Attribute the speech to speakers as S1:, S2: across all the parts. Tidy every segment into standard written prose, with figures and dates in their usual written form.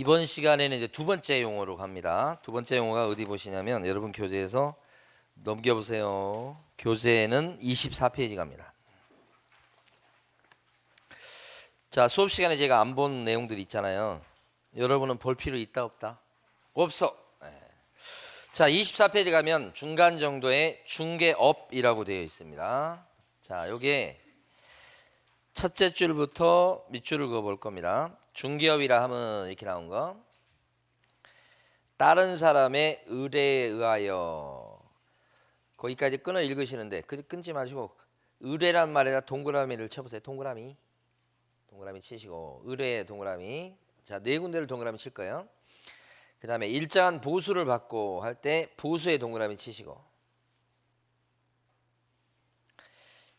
S1: 이번 시간에는 이제 두 번째 용어로 갑니다. 두 번째 용어가 어디 보시냐면 여러분 교재에서 넘겨보세요. 교재에는 24페이지 갑니다. 자, 수업 시간에 제가 안 본 내용들 있잖아요. 여러분은 볼 필요 있다 없다? 없어. 자, 24페이지 가면 중간 정도의 중개업이라고 되어 있습니다. 자, 요게 첫째 줄부터 밑줄을 그어볼 겁니다. 중개업이라 하면 이렇게 나온 거. 다른 사람의 의뢰에 의하여, 거기까지 끊어 읽으시는데 끊지 마시고 의뢰란 말에다 동그라미를 쳐보세요. 동그라미 치시고, 의뢰에 동그라미. 자, 네 군데를 동그라미 칠 거예요. 그 다음에 일정한 보수를 받고 할 때 보수에 동그라미 치시고,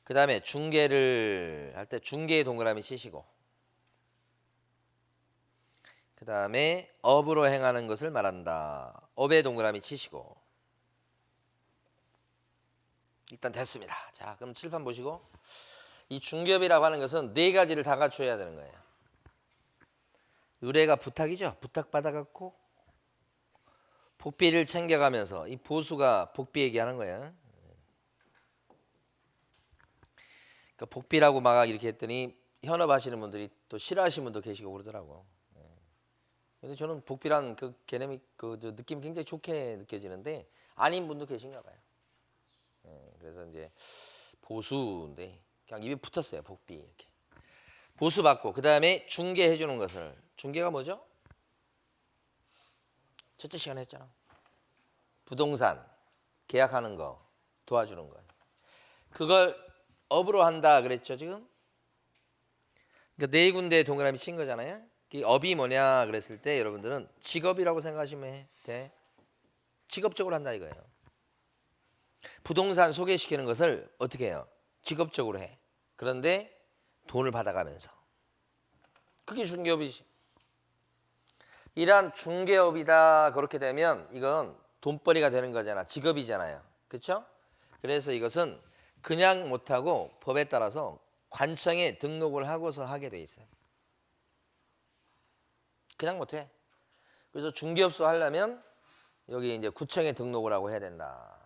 S1: 그 다음에 중개를 할 때 중개에 동그라미 치시고, 그 다음에 업으로 행하는 것을 말한다. 업에 동그라미 치시고. 일단 됐습니다. 자, 그럼 칠판 보시고, 이 중개업이라고 하는 것은 네 가지를 다 갖춰야 되는 거예요. 의뢰가 부탁이죠. 부탁받아갖고 복비를 챙겨가면서, 이 보수가 복비 얘기하는 거예요. 그러니까 복비라고 막 이렇게 했더니 현업하시는 분들이 또 싫어하시는 분도 계시고 그러더라고. 근데 저는 복비란 그 개념이 느낌이 굉장히 좋게 느껴지는데 아닌 분도 계신가 봐요. 그래서 이제 보수인데 그냥 입에 붙었어요. 복비 이렇게. 보수 받고, 그 다음에 중개해 주는 것을. 중개가 뭐죠? 첫째 시간에 했잖아. 부동산 계약하는 거 도와주는 거. 그걸 업으로 한다 그랬죠 지금? 그러니까 네 군데 동그라미 친 거잖아요. 이 업이 뭐냐 그랬을 때 여러분들은 직업이라고 생각하시면 돼. 직업적으로 한다 이거예요. 부동산 소개시키는 것을 어떻게 해요? 직업적으로 해. 그런데 돈을 받아가면서. 그게 중개업이지. 이러한 중개업이다 그렇게 되면 이건 돈벌이가 되는 거잖아. 직업이잖아요. 그렇죠? 그래서 이것은 그냥 못하고 법에 따라서 관청에 등록을 하고서 하게 돼 있어요. 그냥 못해. 그래서 중개업소 하려면 여기 이제 구청에 등록을 하고 해야 된다.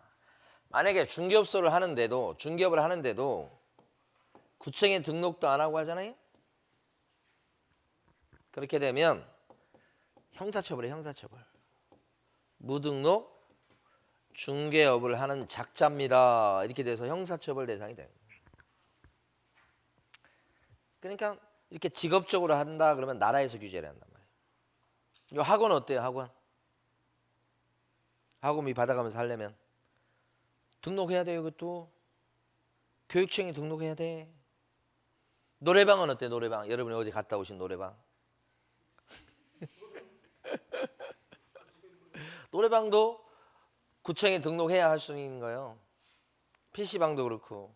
S1: 만약에 중개업소를 하는데도, 중개업을 하는데도 구청에 등록도 안 하고 하잖아요. 그렇게 되면 형사처벌이에요. 형사처벌. 무등록 중개업을 하는 작자입니다. 이렇게 돼서 형사처벌 대상이 돼요. 그러니까 이렇게 직업적으로 한다 그러면 나라에서 규제를 한단 말이에요. 이 학원 어때요? 학원? 학원비 받아가면서 하려면 등록해야 돼요. 이것도 교육청에 등록해야 돼. 노래방은 어때? 노래방. 여러분이 어디 갔다 오신 노래방? 노래방도 구청에 등록해야 할 수 있는 거예요. PC방도 그렇고.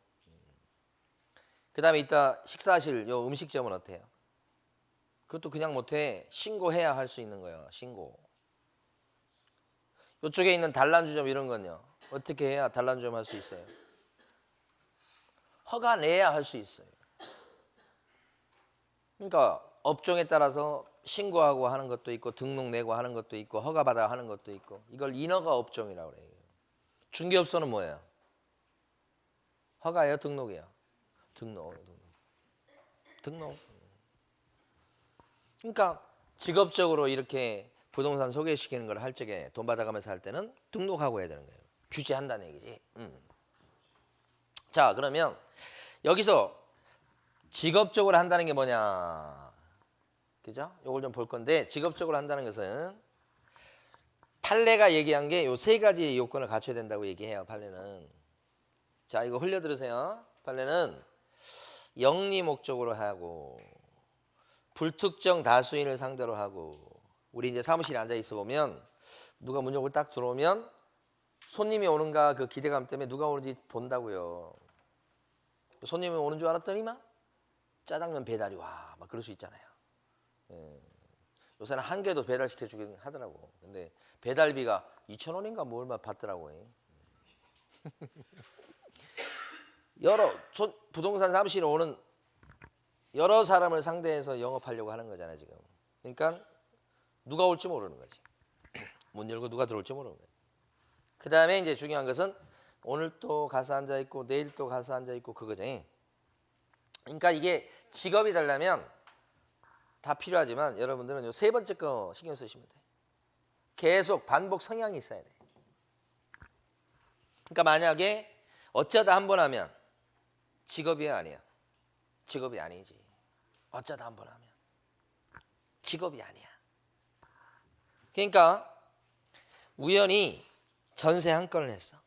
S1: 그 다음에 이따 식사하실 요 음식점은 어때요? 그것도 그냥 못해. 신고해야 할 수 있는 거예요. 신고. 이쪽에 있는 단란주점 이런 건요. 어떻게 해야 단란주점 할 수 있어요? 허가 내야 할 수 있어요. 그러니까 업종에 따라서 신고하고 하는 것도 있고 등록 내고 하는 것도 있고 허가받아 하는 것도 있고, 이걸 인허가 업종이라고 그래요. 중개업소는 뭐예요? 허가예요? 등록이에요? 등록. 그러니까 직업적으로 이렇게 부동산 소개시키는 걸 할 적에 돈 받아가면서 할 때는 등록하고 해야 되는 거예요. 규제한다는 얘기지. 자, 그러면 여기서 직업적으로 한다는 게 뭐냐? 그죠? 요걸 좀 볼 건데, 직업적으로 한다는 것은 판례가 얘기한 게 요 세 가지 요건을 갖춰야 된다고 얘기해요. 판례는. 자, 이거 흘려 들으세요. 판례는 영리 목적으로 하고, 불특정 다수인을 상대로 하고. 우리 이제 사무실에 앉아 있어 보면 누가 문 열고 딱 들어오면 손님이 오는가 그 기대감 때문에 누가 오는지 본다고요. 손님이 오는 줄 알았더니만 짜장면 배달이 와, 막 그럴 수 있잖아요. 요새는 한 개도 배달시켜 주긴 하더라고. 근데 배달비가 2,000원인가 뭐 얼마 받더라고요. 부동산 사무실에 오는 여러 사람을 상대해서 영업하려고 하는 거잖아요, 지금. 그러니까 누가 올지 모르는 거지. 문 열고 누가 들어올지 모르는 거지. 그 다음에 이제 중요한 것은 오늘 또 가서 앉아 있고 내일 또 가서 앉아 있고 그거지. 그러니까 이게 직업이 되려면 다 필요하지만 여러분들은 요 세 번째 거 신경 쓰시면 돼. 계속 반복 성향이 있어야 돼. 그러니까 만약에 어쩌다 한 번 하면 직업이야 아니야? 직업이 아니지. 어쩌다 한 번 하면 직업이 아니야. 그러니까 우연히 전세 한 건을 했어.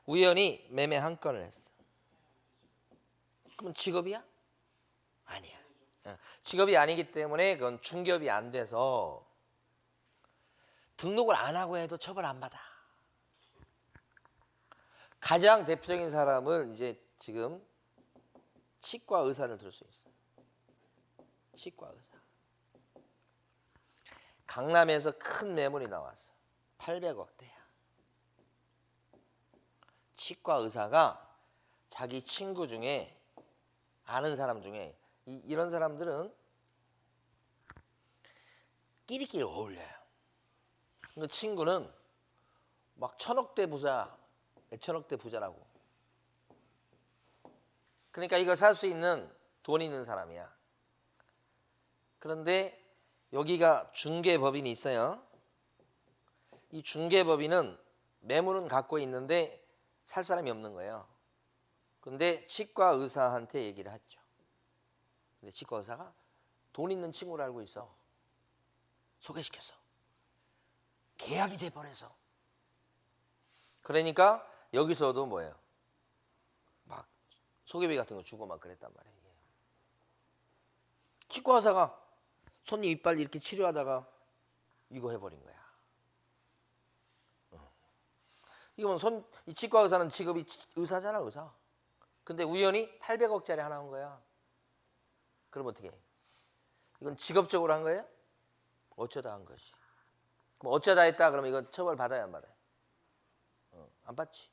S1: 우연히 매매 한 건을 했어. 그러면 직업이야? 아니야. 직업이 아니기 때문에 그건 중개업이 안 돼서 등록을 안 하고 해도 처벌 안 받아. 가장 대표적인 사람은 이제 지금 치과 의사를 들 수 있어요. 치과 의사. 강남에서 큰 매물이 나왔어. 800억대야. 치과 의사가 자기 친구 중에 아는 사람 중에 이런 사람들은 끼리끼리 어울려요. 그 친구는 막 1000억대 부자, 몇천억대 부자라고. 그러니까 이걸 살 수 있는 돈 있는 사람이야. 그런데 여기가 중개법인이 있어요. 이 중개법인은 매물은 갖고 있는데 살 사람이 없는 거예요. 근데 치과 의사한테 얘기를 했죠. 근데 치과 의사가 돈 있는 친구를 알고 있어. 소개시켰어. 계약이 돼버려서. 그러니까 여기서도 뭐예요? 막 소개비 같은 거 주고 막 그랬단 말이에요. 치과 의사가 손님 이빨 이렇게 치료하다가 이거 해버린 거야. 이건 이 치과 의사는 직업이 의사잖아, 의사. 근데 우연히 800억짜리 하나 한 거야. 그럼 어떻게 해? 이건 직업적으로 한 거예요? 어쩌다 한 것이. 그럼 어쩌다 했다 그러면 이건 처벌 받아야 안 받아요? 안 받지.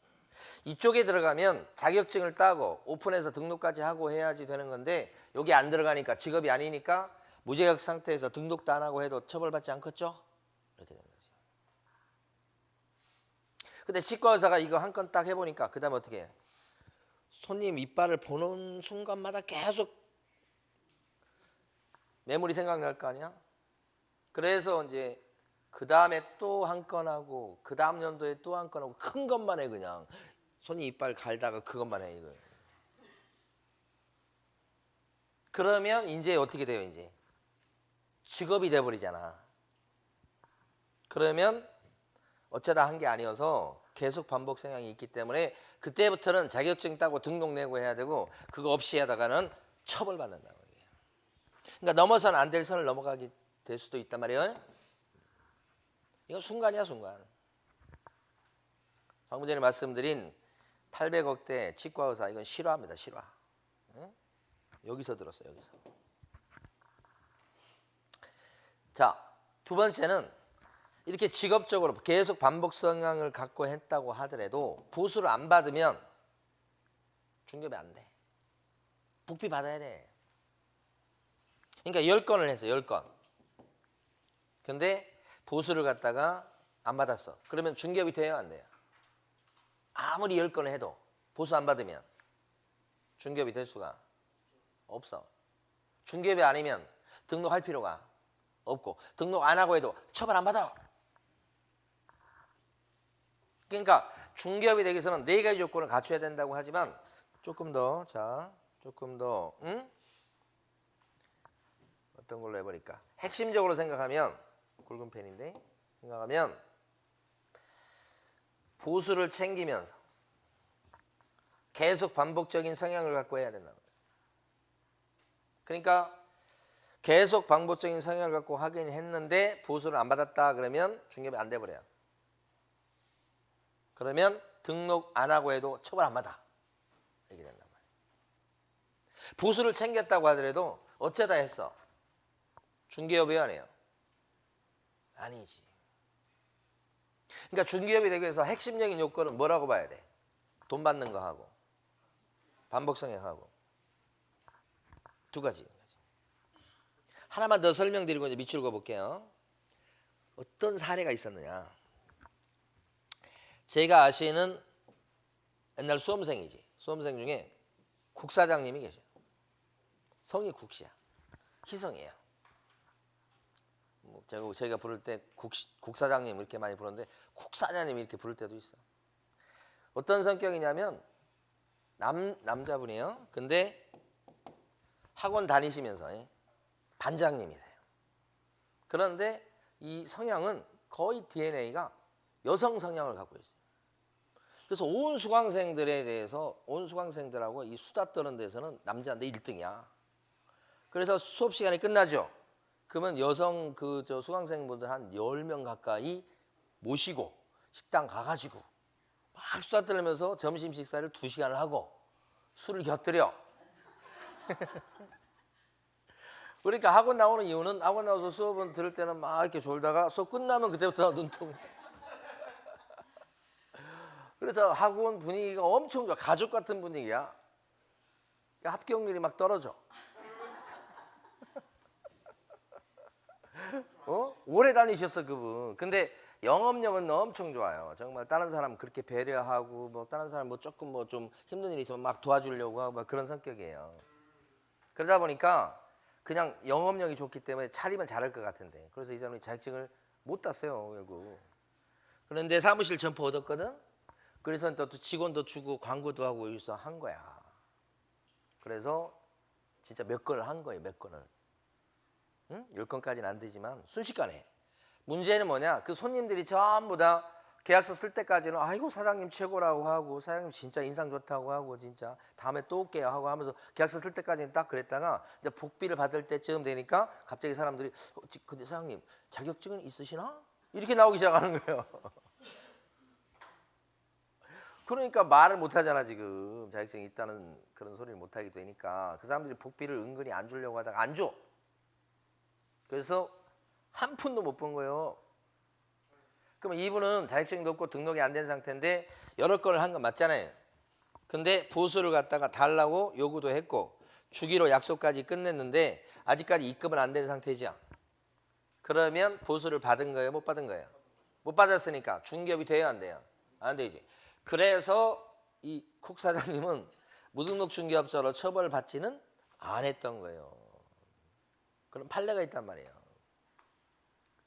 S1: 이쪽에 들어가면 자격증을 따고 오픈해서 등록까지 하고 해야지 되는 건데 여기 안 들어가니까 직업이 아니니까 무자격 상태에서 등록도 안 하고 해도 처벌받지 않겠죠? 이렇게 되는 거지. 근데 치과 의사가 이거 한 건 딱 해보니까 그 다음에 어떻게 해? 손님 이빨을 보는 순간마다 계속 매물이 생각날 거 아니야? 그래서 이제 그 다음에 또 한 건 하고 그 다음 연도에 또 한 건 하고 큰 것만 해 그냥. 손님 이빨 갈다가 그것만 해 이거. 그러면 이제 어떻게 돼요 이제? 직업이 돼버리잖아. 그러면 어쩌다 한 게 아니어서 계속 반복 성향이 있기 때문에 그때부터는 자격증 따고 등록 내고 해야 되고 그거 없이 하다가는 처벌받는다고. 그러니까 넘어서는 안 될 선을 넘어가게 될 수도 있단 말이에요. 이건 순간이야 순간. 방금 전에 말씀드린 800억대 치과 의사 이건 실화입니다. 실화. 응? 여기서 들었어요. 여기서. 자, 두 번째는 이렇게 직업적으로 계속 반복 성향을 갖고 했다고 하더라도 보수를 안 받으면 중개비 안 돼. 복비 받아야 돼. 그러니까 10건을 해서 10건. 근데 보수를 갖다가 안 받았어. 그러면 중개업이 돼요 안 돼요? 아무리 10건을 해도 보수 안 받으면 중개업이 될 수가 없어. 중개업이 아니면 등록할 필요가 없고 등록 안 하고 해도 처벌 안 받아. 그러니까 중개업이 되기 위해서는 4가지 조건을 갖춰야 된다고 하지만 조금 더 응? 어떤 걸로 해버릴까? 핵심적으로 생각하면 굵은 펜인데 생각하면 보수를 챙기면서 계속 반복적인 성향을 갖고 해야 된다. 그러니까 계속 반복적인 성향을 갖고 하긴 했는데 보수를 안 받았다 그러면 중개업이 안 돼버려요. 그러면 등록 안 하고 해도 처벌 안 받아. 이렇게 된단 말이에요. 보수를 챙겼다고 하더라도 어쩌다 했어. 중개업이 아니에요. 아니지. 그러니까 중개업이 되기 위해서 핵심적인 요건은 뭐라고 봐야 돼? 돈 받는 거 하고 반복 성향하고 두 가지. 하나만 더 설명드리고 이제 밑줄 그어 볼게요. 어떤 사례가 있었느냐. 제가 아시는 옛날 수험생이지. 수험생 중에 국사장님이 계셔요. 성이 국시야. 희성이에요. 뭐 제가 부를 때 국사장님 이렇게 많이 부르는데 국사장님 이렇게 부를 때도 있어. 어떤 성격이냐면 남자분이에요. 근데 학원 다니시면서 반장님이세요. 그런데 이 성향은 거의 DNA가 여성 성향을 갖고 있어요. 그래서 온 수강생들에 대해서 온 수강생들하고 이 수다 떠는 데서는 남자인데 1등이야. 그래서 수업 시간이 끝나죠. 그러면 여성 저 수강생분들 한 10명 가까이 모시고 식당 가가지고 막 수다 떨면서 점심 식사를 2시간을 하고 술을 곁들여. 그러니까 학원 나오는 이유는 학원 나와서 수업은 들을 때는 막 이렇게 졸다가 수업 끝나면 그때부터 눈통. 그래서 학원 분위기가 엄청 좋아. 가족 같은 분위기야. 그러니까 합격률이 막 떨어져. 오래 다니셨어 그분. 근데 영업력은 엄청 좋아요. 정말 다른 사람 그렇게 배려하고 뭐 다른 사람 뭐 조금 뭐 좀 힘든 일이 있으면 막 도와주려고 하고 막 그런 성격이에요. 그러다 보니까 그냥 영업력이 좋기 때문에 차리면 잘할 것 같은데 그래서 이 사람이 자격증을 못 땄어요 결국. 그런데 사무실 점포 얻었거든. 그래서 또 직원도 주고 광고도 하고 여기서 한 거야. 그래서 진짜 몇 건을 한 거예요. 몇 건을. 응? 10건까지는 안 되지만 순식간에. 문제는 뭐냐. 그 손님들이 전부 다 계약서 쓸 때까지는 아이고 사장님 최고라고 하고 사장님 진짜 인상 좋다고 하고 진짜 다음에 또 올게요 하고 하면서 계약서 쓸 때까지는 딱 그랬다가 이제 복비를 받을 때쯤 되니까 갑자기 사람들이 근데 사장님 자격증은 있으시나? 이렇게 나오기 시작하는 거예요. 그러니까 말을 못 하잖아 지금. 자격증이 있다는 그런 소리를 못 하게 되니까 그 사람들이 복비를 은근히 안 주려고 하다가 안 줘. 그래서 한 푼도 못 번 거예요. 그러면 이분은 자격증도 없고 등록이 안 된 상태인데 여러 건을 한 건 맞잖아요. 근데 보수를 갖다가 달라고 요구도 했고 주기로 약속까지 끝냈는데 아직까지 입금은 안 된 상태죠. 그러면 보수를 받은 거예요? 못 받은 거예요? 못 받았으니까 중개업이 돼야 안 돼요? 안 되지. 그래서 이 쿡 사장님은 무등록 중개업자로 처벌을 받지는 안 했던 거예요. 그런 판례가 있단 말이에요.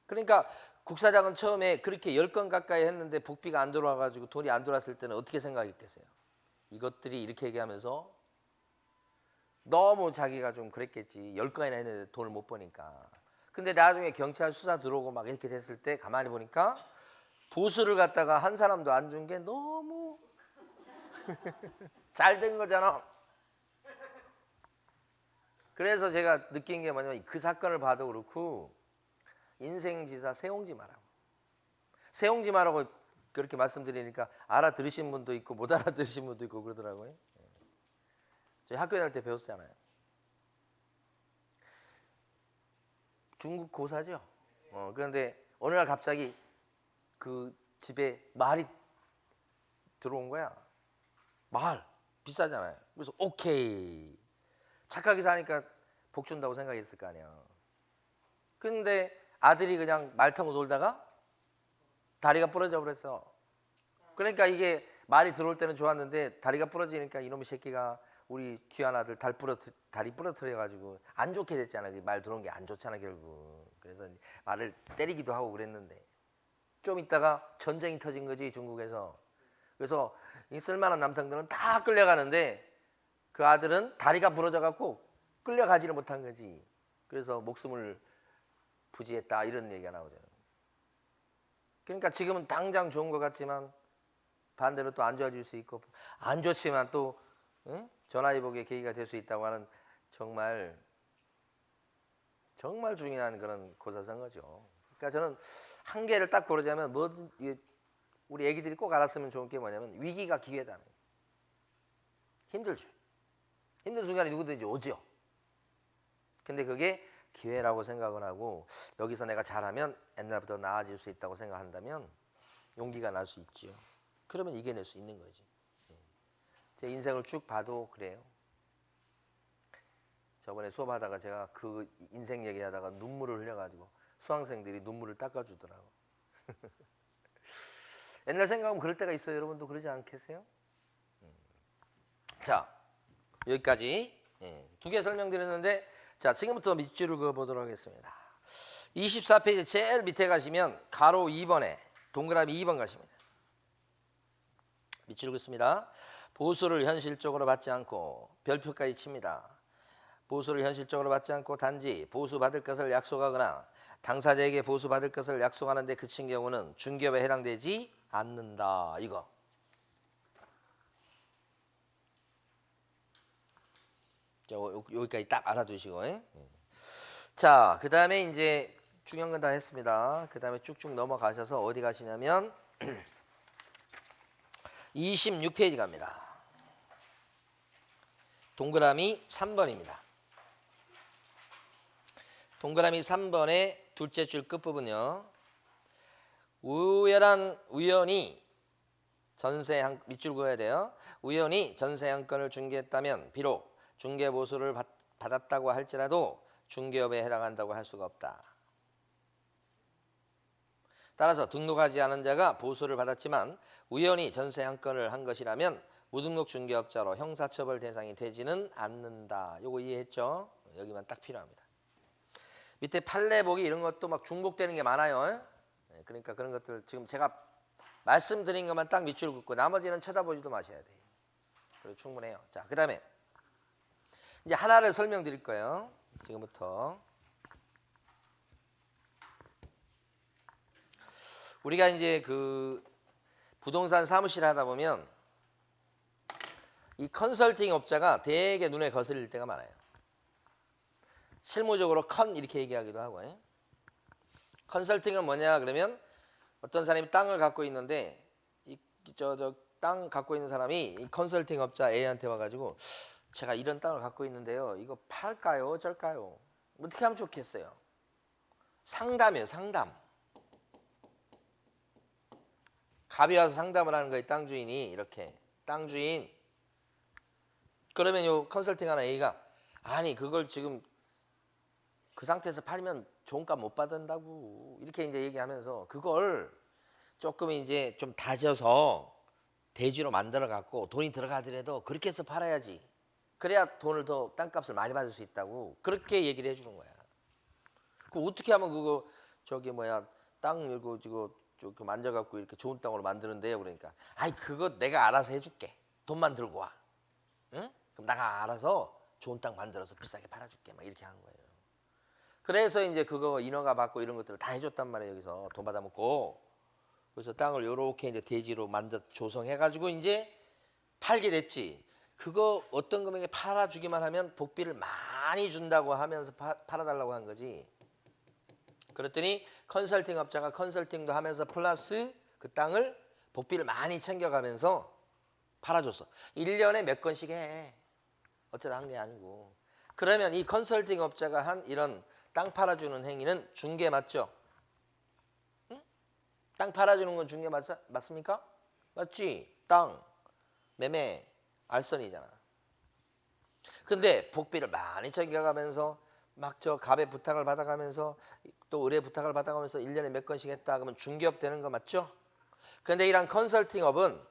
S1: 그러니까 국사장은 처음에 그렇게 10건 가까이 했는데 복비가 안 들어와가지고 돈이 안 들어왔을 때는 어떻게 생각했겠어요? 이것들이 이렇게 얘기하면서 너무 자기가 좀 그랬겠지. 10건이나 했는데 돈을 못 버니까. 근데 나중에 경찰 수사 들어오고 막 이렇게 됐을 때 가만히 보니까 보수를 갖다가 한 사람도 안 준 게 너무 잘 된 거잖아. 그래서 제가 느낀 게 뭐냐면 그 사건을 봐도 그렇고 인생지사 세옹지 마라고. 세옹지 마라고 그렇게 말씀드리니까 알아들으신 분도 있고 못 알아들으신 분도 있고 그러더라고요. 저희 학교 다닐 때 배웠잖아요. 중국 고사죠. 그런데 어느 날 갑자기 그 집에 말이 들어온 거야. 말 비싸잖아요. 그래서 오케이. 착하게 사니까 복 준다고 생각했을 거 아니야. 근데 아들이 그냥 말 타고 놀다가 다리가 부러져 버렸어. 그러니까 이게 말이 들어올 때는 좋았는데 다리가 부러지니까 이놈의 새끼가 우리 귀한 아들 다리 부러뜨려 가지고 안 좋게 됐잖아. 말 들어온 게 안 좋잖아 결국. 그래서 말을 때리기도 하고 그랬는데 좀 있다가 전쟁이 터진 거지 중국에서. 그래서 이 쓸만한 남성들은 다 끌려가는데 그 아들은 다리가 부러져 갖고 끌려가지를 못한 거지. 그래서 목숨을 부지했다 이런 얘기가 나오잖아요. 그러니까 지금은 당장 좋은 것 같지만 반대로 또 안 좋아질 수 있고 안 좋지만 또 전화위복의 계기가 될 수 있다고 하는 정말 중요한 그런 고사선거죠. 그러니까 저는 한 개를 딱 고르자면 뭐든 우리 애기들이 꼭 알았으면 좋은 게 뭐냐면 위기가 기회다. 힘들죠. 힘든 순간이 누구든지 오죠. 근데 그게 기회라고 생각을 하고 여기서 내가 잘하면 옛날보다 나아질 수 있다고 생각한다면 용기가 날 수 있죠. 그러면 이겨낼 수 있는 거지. 제 인생을 쭉 봐도 그래요. 저번에 수업하다가 제가 그 인생 얘기하다가 눈물을 흘려가지고 수강생들이 눈물을 닦아주더라고. 옛날 생각하면 그럴 때가 있어요. 여러분도 그러지 않겠어요? 자, 여기까지 두 개 설명드렸는데, 자, 지금부터 밑줄을 그어보도록 하겠습니다. 24페이지 제일 밑에 가시면 가로 2번에 동그라미 2번 가십니다. 밑줄 긋습니다. 보수를 현실적으로 받지 않고 별표까지 칩니다. 보수를 현실적으로 받지 않고 단지 보수받을 것을 약속하거나 당사자에게 보수받을 것을 약속하는 데 그친 경우는 중개업에 해당되지 않는다. 이거. 여기까지 딱 알아두시고. 자, 그 다음에 이제 중요한 건 다 했습니다. 그 다음에 쭉쭉 넘어가셔서 어디 가시냐면 26페이지 갑니다. 동그라미 3번입니다. 동그라미 3번의 둘째 줄 끝부분요. 우연히 전세 한 밑줄 그어야 돼요. 우연히 전세 한 건을 중개했다면 비록 중개 보수를 받았다고 할지라도 중개업에 해당한다고 할 수가 없다. 따라서 등록하지 않은 자가 보수를 받았지만 우연히 전세 한 건을 한 것이라면 무등록 중개업자로 형사처벌 대상이 되지는 않는다. 요거 이해했죠? 여기만 딱 필요합니다. 밑에 판례 보기 이런 것도 막 중복되는 게 많아요. 그러니까 그런 것들 지금 제가 말씀드린 것만 딱 밑줄 긋고 나머지는 쳐다보지도 마셔야 돼요. 그래서 충분해요. 자, 그 다음에 이제 하나를 설명드릴 거예요. 지금부터. 우리가 이제 그 부동산 사무실을 하다 보면 이 컨설팅 업자가 되게 눈에 거슬릴 때가 많아요. 실무적으로 이렇게 얘기하기도 하고. 컨설팅은 뭐냐 그러면 어떤 사람이 땅을 갖고 있는데 땅 갖고 있는 사람이 이 컨설팅 업자 A한테 와가지고 제가 이런 땅을 갖고 있는데요. 이거 팔까요? 어쩔까요? 어떻게 하면 좋겠어요? 상담이에요. 상담. 갑이 와서 상담을 하는 거예요. 땅 주인이 이렇게. 땅 주인. 그러면 요 컨설팅 하는 A가 아니 그걸 지금 그 상태에서 팔면 좋은 값 못 받는다고 이렇게 이제 얘기하면서 그걸 조금 이제 좀 다져서 대지로 만들어 갖고 돈이 들어가더라도 그렇게 해서 팔아야지. 그래야 돈을 더 땅값을 많이 받을 수 있다고 그렇게 얘기를 해주는 거야. 그 어떻게 하면 그거 땅 이거 만져갖고 이렇게 좋은 땅으로 만드는데요. 그러니까 아이 그거 내가 알아서 해줄게. 돈만 들고 와. 응? 그럼 내가 알아서 좋은 땅 만들어서 비싸게 팔아줄게. 막 이렇게 하는 거예요. 그래서 이제 그거 인허가 받고 이런 것들을 다 해줬단 말이에요. 여기서 돈 받아먹고. 그래서 땅을 요렇게 이제 대지로 조성해가지고 이제 팔게 됐지. 그거 어떤 금액에 팔아주기만 하면 복비를 많이 준다고 하면서 팔아달라고 한 거지. 그랬더니 컨설팅 업자가 컨설팅도 하면서 플러스 그 땅을 복비를 많이 챙겨가면서 팔아줬어. 1년에 몇 건씩 해. 어쩌다 한 게 아니고. 그러면 이 컨설팅 업자가 한 이런 땅 팔아주는 행위는 중개 맞죠? 응? 땅 팔아주는 건 중개 맞습니까? 맞지? 땅, 매매, 알선이잖아. 근데 복비를 많이 챙겨가면서 막 갑의 부탁을 받아가면서 또 의뢰 부탁을 받아가면서 1년에 몇 건씩 했다 그러면 중개업 되는 거 맞죠? 근데 이런 컨설팅업은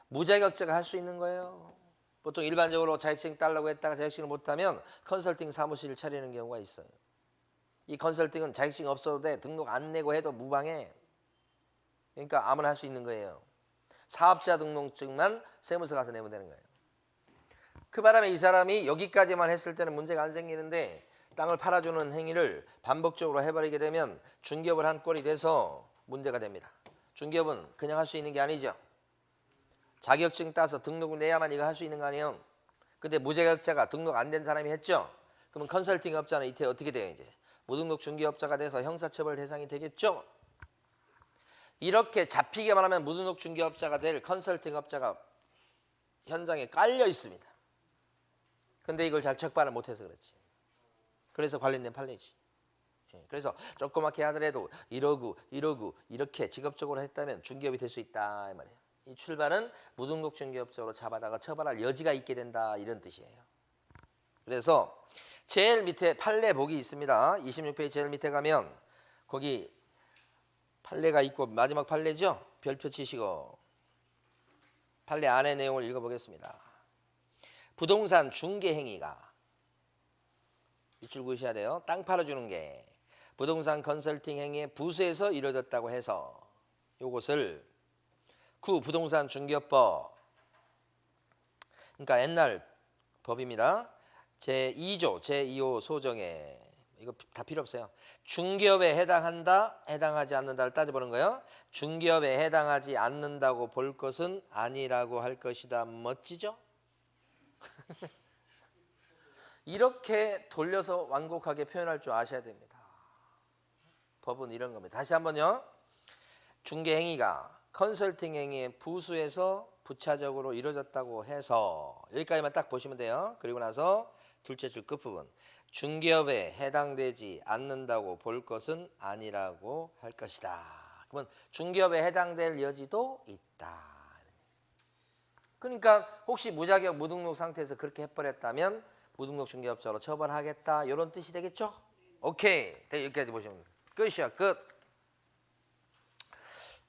S1: 무자격자가 할 수 있는 거예요. 보통 일반적으로 자격증 따려고 했다가 자격증을 못하면 컨설팅 사무실을 차리는 경우가 있어요. 이 컨설팅은 자격증 없어도 돼. 등록 안 내고 해도 무방해. 그러니까 아무나 할 수 있는 거예요. 사업자 등록증만 세무서 가서 내면 되는 거예요. 그 바람에 이 사람이 여기까지만 했을 때는 문제가 안 생기는데 땅을 팔아주는 행위를 반복적으로 해버리게 되면 중개업을 한 꼴이 돼서 문제가 됩니다. 중개업은 그냥 할 수 있는 게 아니죠. 자격증 따서 등록을 내야만 이거 할 수 있는 거 아니에요. 근데 무자격자가 등록 안 된 사람이 했죠. 그러면 컨설팅 업자는 이때 어떻게 돼요? 이제 무등록 중개업자가 돼서 형사처벌 대상이 되겠죠. 이렇게 잡히게만 하면 무등록 중개업자가 될 컨설팅 업자가 현장에 깔려 있습니다. 근데 이걸 잘 적발을 못해서 그렇지. 그래서 관련된 판례지. 그래서 조그맣게 하더라도 이러고 이렇게 직업적으로 했다면 중개업이 될 수 있다 이 말이에요. 이 출발은 무등록 중개업자로 잡아다가 처벌할 여지가 있게 된다 이런 뜻이에요. 그래서 제일 밑에 판례 복이 있습니다. 26페이지 제일 밑에 가면 거기 판례가 있고 마지막 판례죠. 별표 치시고 판례 안의 내용을 읽어보겠습니다. 부동산 중개 행위가 밑줄 그으셔야 돼요. 땅 팔아주는 게 부동산 컨설팅 행위의 부수에서 이루어졌다고 해서 요것을 구 부동산 중개법, 그러니까 옛날 법입니다. 제2조 제2호 소정에 이거 다 필요 없어요. 중개업에 해당한다, 해당하지 않는다를 따져보는 거예요. 중개업에 해당하지 않는다고 볼 것은 아니라고 할 것이다. 멋지죠? 이렇게 돌려서 완곡하게 표현할 줄 아셔야 됩니다. 법은 이런 겁니다. 다시 한번요. 중개 행위가 컨설팅 행위의 부수에서 부차적으로 이루어졌다고 해서 여기까지만 딱 보시면 돼요. 그리고 나서 둘째 줄 끝부분 중개업에 해당되지 않는다고 볼 것은 아니라고 할 것이다. 그러면 중개업에 해당될 여지도 있다. 그러니까 혹시 무자격 무등록 상태에서 그렇게 해버렸다면 무등록 중개업자로 처벌하겠다 이런 뜻이 되겠죠? 오케이. 여기까지 보시면 됩니다. 끝이야 끝.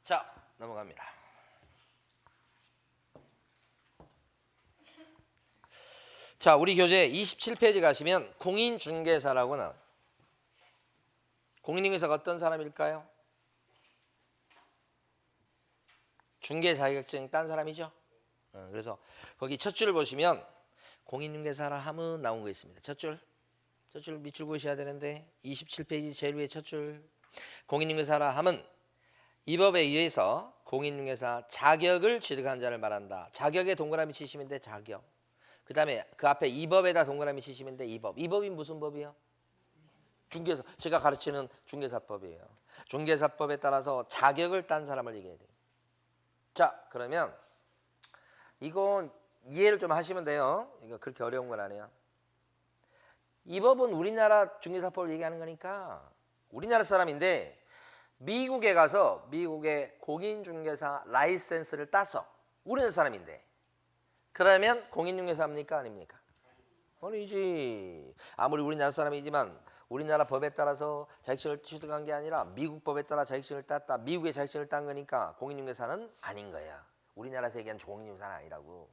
S1: 자 넘어갑니다. 자 우리 교재 27페이지 가시면 공인중개사라고 나와요. 공인중개사가 어떤 사람일까요? 중개 자격증 딴 사람이죠. 그래서 거기 첫 줄을 보시면 공인중개사라 함은 나온 거 있습니다. 첫 줄 밑줄 그으셔야 되는데 27페이지 제일 위에 첫 줄 공인중개사라 함은 이 법에 의해서 공인중개사 자격을 취득한 자를 말한다. 자격에 동그라미 치시면 돼. 자격. 그 다음에 그 앞에 이 법에다 동그라미 치시면 돼. 이 법. 이 법이 무슨 법이요? 중개사. 제가 가르치는 중개사법이에요. 중개사법에 따라서 자격을 딴 사람을 얘기해야 돼요. 자 그러면 이건 이해를 좀 하시면 돼요. 이거 그렇게 어려운 건 아니에요. 이 법은 우리나라 중개사법을 얘기하는 거니까 우리나라 사람인데 미국에 가서 미국의 공인중개사 라이센스를 따서 우리나라 사람인데 그러면 공인중개사입니까? 아닙니까? 아니지. 아무리 우리나라 사람이지만 우리나라 법에 따라서 자격증을 취득한 게 아니라 미국 법에 따라 자격증을 땄다. 미국의 자격증을 딴 거니까 공인중개사는 아닌 거야. 우리나라에서 얘기한 공인중개사는 아니라고.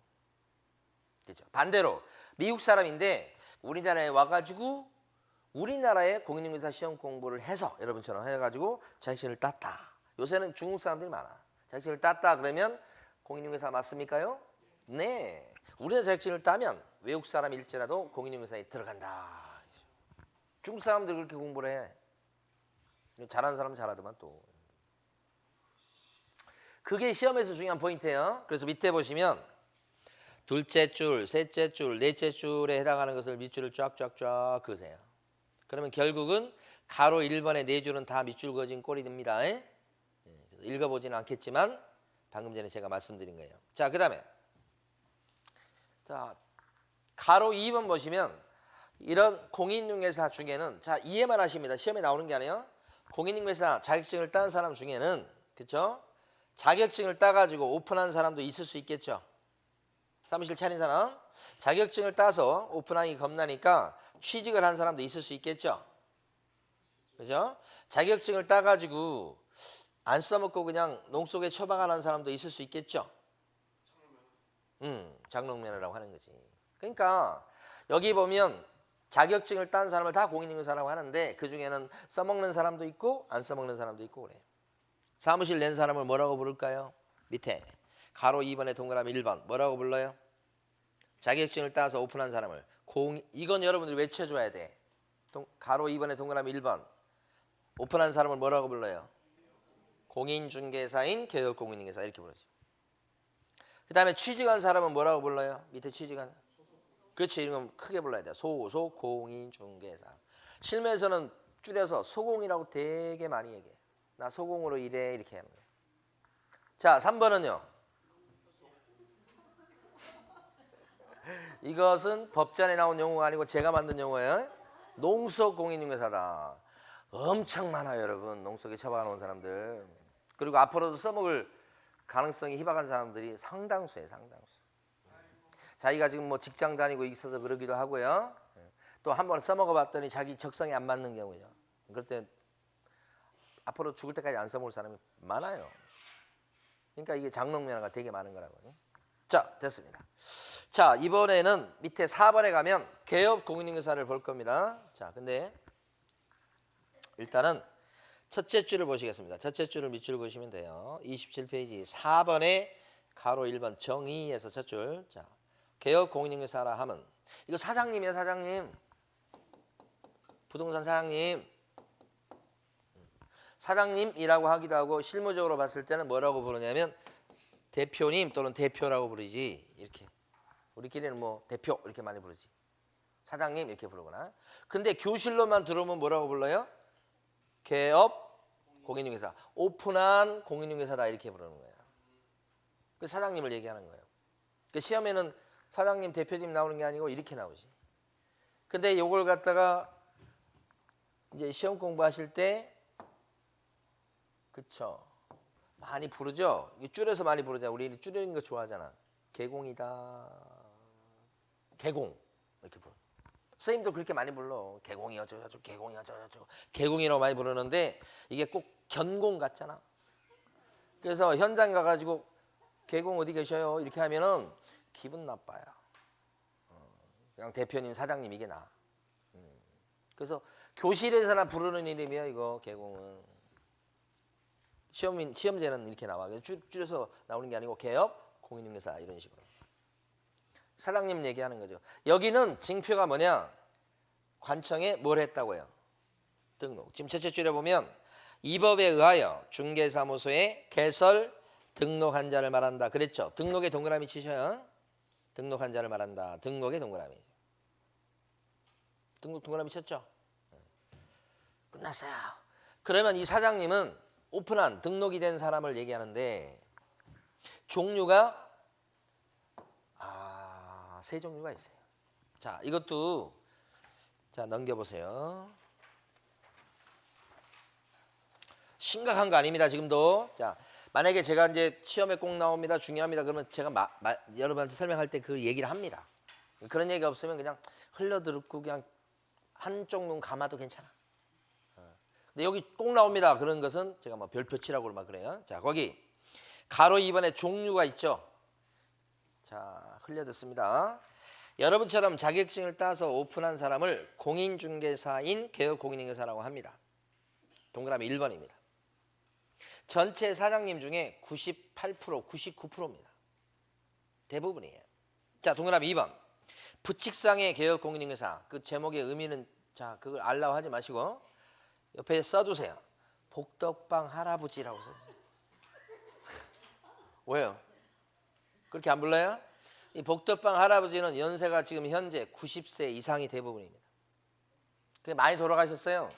S1: 그렇죠? 반대로 미국 사람인데 우리나라에 와가지고 우리나라의 공인중개사 시험 공부를 해서 여러분처럼 해가지고 자격증을 땄다. 요새는 중국 사람들이 많아. 자격증을 땄다 그러면 공인중개사 맞습니까요? 네. 우리나라 자격증을 따면 외국 사람일지라도 공인중개사에 들어간다. 중국 사람들 그렇게 공부를 해. 잘하는 사람은 잘하더만 또. 그게 시험에서 중요한 포인트예요. 그래서 밑에 보시면 둘째 줄, 셋째 줄, 넷째 줄에 해당하는 것을 밑줄을 쫙쫙쫙 그으세요. 그러면 결국은 가로 1번에 네 줄은 다 밑줄 그어진 꼴이 됩니다. 읽어보지는 않겠지만 방금 전에 제가 말씀드린 거예요. 자, 그 다음에 자 가로 2번 보시면 이런 공인중개사 중에는 자 이해만 하십니다. 시험에 나오는 게 아니에요. 공인중개사 자격증을 딴 사람 중에는 그렇죠? 자격증을 따가지고 오픈한 사람도 있을 수 있겠죠. 사무실 차린 사람 자격증을 따서 오픈하기 겁나니까 취직을 한 사람도 있을 수 있겠죠. 그죠? 자격증을 따가지고 안 써먹고 그냥 농 속에 처박아놓은 사람도 있을 수 있겠죠. 장롱면허라고 하는 거지. 그러니까 여기 보면 자격증을 딴 사람을 다 공인중개사라고 하는데 그 중에는 써먹는 사람도 있고 안 써먹는 사람도 있고 그래요. 사무실 낸 사람을 뭐라고 부를까요? 밑에 가로 2번에 동그라미 1번 뭐라고 불러요? 자격증을 따서 오픈한 사람을 이건 여러분들이 외쳐줘야 돼. 가로 2번에 동그라미 1번 오픈한 사람을 뭐라고 불러요? 공인중개사인 개업공인중개사 이렇게 부르죠. 그 다음에 취직한 사람은 뭐라고 불러요? 밑에 취직한 그렇지. 이런 건 크게 불러야 돼. 소속 공인중개사. 실무에서는 줄여서 소공이라고 되게 많이 얘기해. 나 소공으로 일해 이렇게 하는 거예요. 자 3번은요. 이것은 법전에 나온 용어가 아니고 제가 만든 용어예요. 농속 공인중개사다. 엄청 많아요 여러분. 농속에 처박아 놓은 사람들. 그리고 앞으로도 써먹을 가능성이 희박한 사람들이 상당수예요. 상당수. 자기가 지금 뭐 직장 다니고 있어서 그러기도 하고요. 또 한 번 써먹어 봤더니 자기 적성에 안 맞는 경우죠. 그럴 때 앞으로 죽을 때까지 안 써먹을 사람이 많아요. 그러니까 이게 장롱면허가 되게 많은 거라고요. 자, 됐습니다. 자, 이번에는 밑에 4번에 가면 개업 공인중개사를 볼 겁니다. 자, 근데 일단은 첫째 줄을 보시겠습니다. 첫째 줄을 밑줄 보시면 돼요. 27페이지 4번에 가로 1번 정의에서 첫 줄. 자, 개업 공인중개사라 하면 이거 사장님이에요, 사장님. 부동산 사장님. 사장님이라고 하기도 하고 실무적으로 봤을 때는 뭐라고 부르냐면 대표님 또는 대표라고 부르지. 이렇게 우리끼리는 뭐 대표 이렇게 많이 부르지. 사장님 이렇게 부르거나. 근데 교실로만 들어오면 뭐라고 불러요? 개업 공인중개사. 오픈한 공인중개사다 이렇게 부르는 거예요. 그 사장님을 얘기하는 거예요. 그 시험에는 사장님 대표님 나오는 게 아니고 이렇게 나오지. 근데 요걸 갖다가 이제 시험 공부하실 때 그쵸 많이 부르죠. 줄여서 많이 부르잖아. 우리 줄이는 거 좋아하잖아. 개공이다. 개공 이렇게 부르. 선생님도 그렇게 많이 불러. 개공이 어쩌고저쩌고 개공이 어쩌고저쩌고 개공이라고 많이 부르는데 이게 꼭 견공 같잖아. 그래서 현장 가가지고 개공 어디 계셔요? 이렇게 하면은 기분 나빠요. 그냥 대표님 사장님 이게 나. 그래서 교실에서나 부르는 이름이야 이거 개공은. 시험제는 이렇게 나와. 줄여서 나오는 게 아니고 개업 공인중개사 이런 식으로. 사장님 얘기하는 거죠. 여기는 징표가 뭐냐? 관청에 뭘 했다고요? 등록. 지금 첫째 줄에 보면 이 법에 의하여 중개사무소에 개설 등록한 자를 말한다. 그랬죠? 등록에 동그라미 치셔요. 등록한 자를 말한다. 등록에 동그라미. 등록 동그라미 쳤죠? 끝났어요. 그러면 이 사장님은 오픈한 등록이 된 사람을 얘기하는데 종류가 세 종류가 있어요. 자, 이것도 자 넘겨보세요. 심각한 거 아닙니다. 지금도. 자, 만약에 제가 이제 시험에 꼭 나옵니다. 중요합니다. 그러면 제가 여러분한테 설명할 때 그 얘기를 합니다. 그런 얘기가 없으면 그냥 흘려듣고 그냥 한쪽 눈 감아도 괜찮아. 근데 여기 꼭 나옵니다. 그런 것은 제가 뭐 별표 치라고 막 그래요. 자, 거기 가로 2번에 종류가 있죠. 자, 흘려듣습니다. 여러분처럼 자격증을 따서 오픈한 사람을 공인중개사인 개업공인중개사라고 합니다. 동그라미 1번입니다. 전체 사장님 중에 98%, 99%입니다. 대부분이에요. 자, 동그라미 2번. 부칙상의 개업공인중개사. 그 제목의 의미는 자, 그걸 알라고 하지 마시고 옆에 써두세요. 복덕방 할아버지라고 써주세요. 왜요? 그렇게 안 불러요? 이 복덕방 할아버지는 연세가 지금 현재 90세 이상이 대부분입니다. 많이 돌아가셨어요.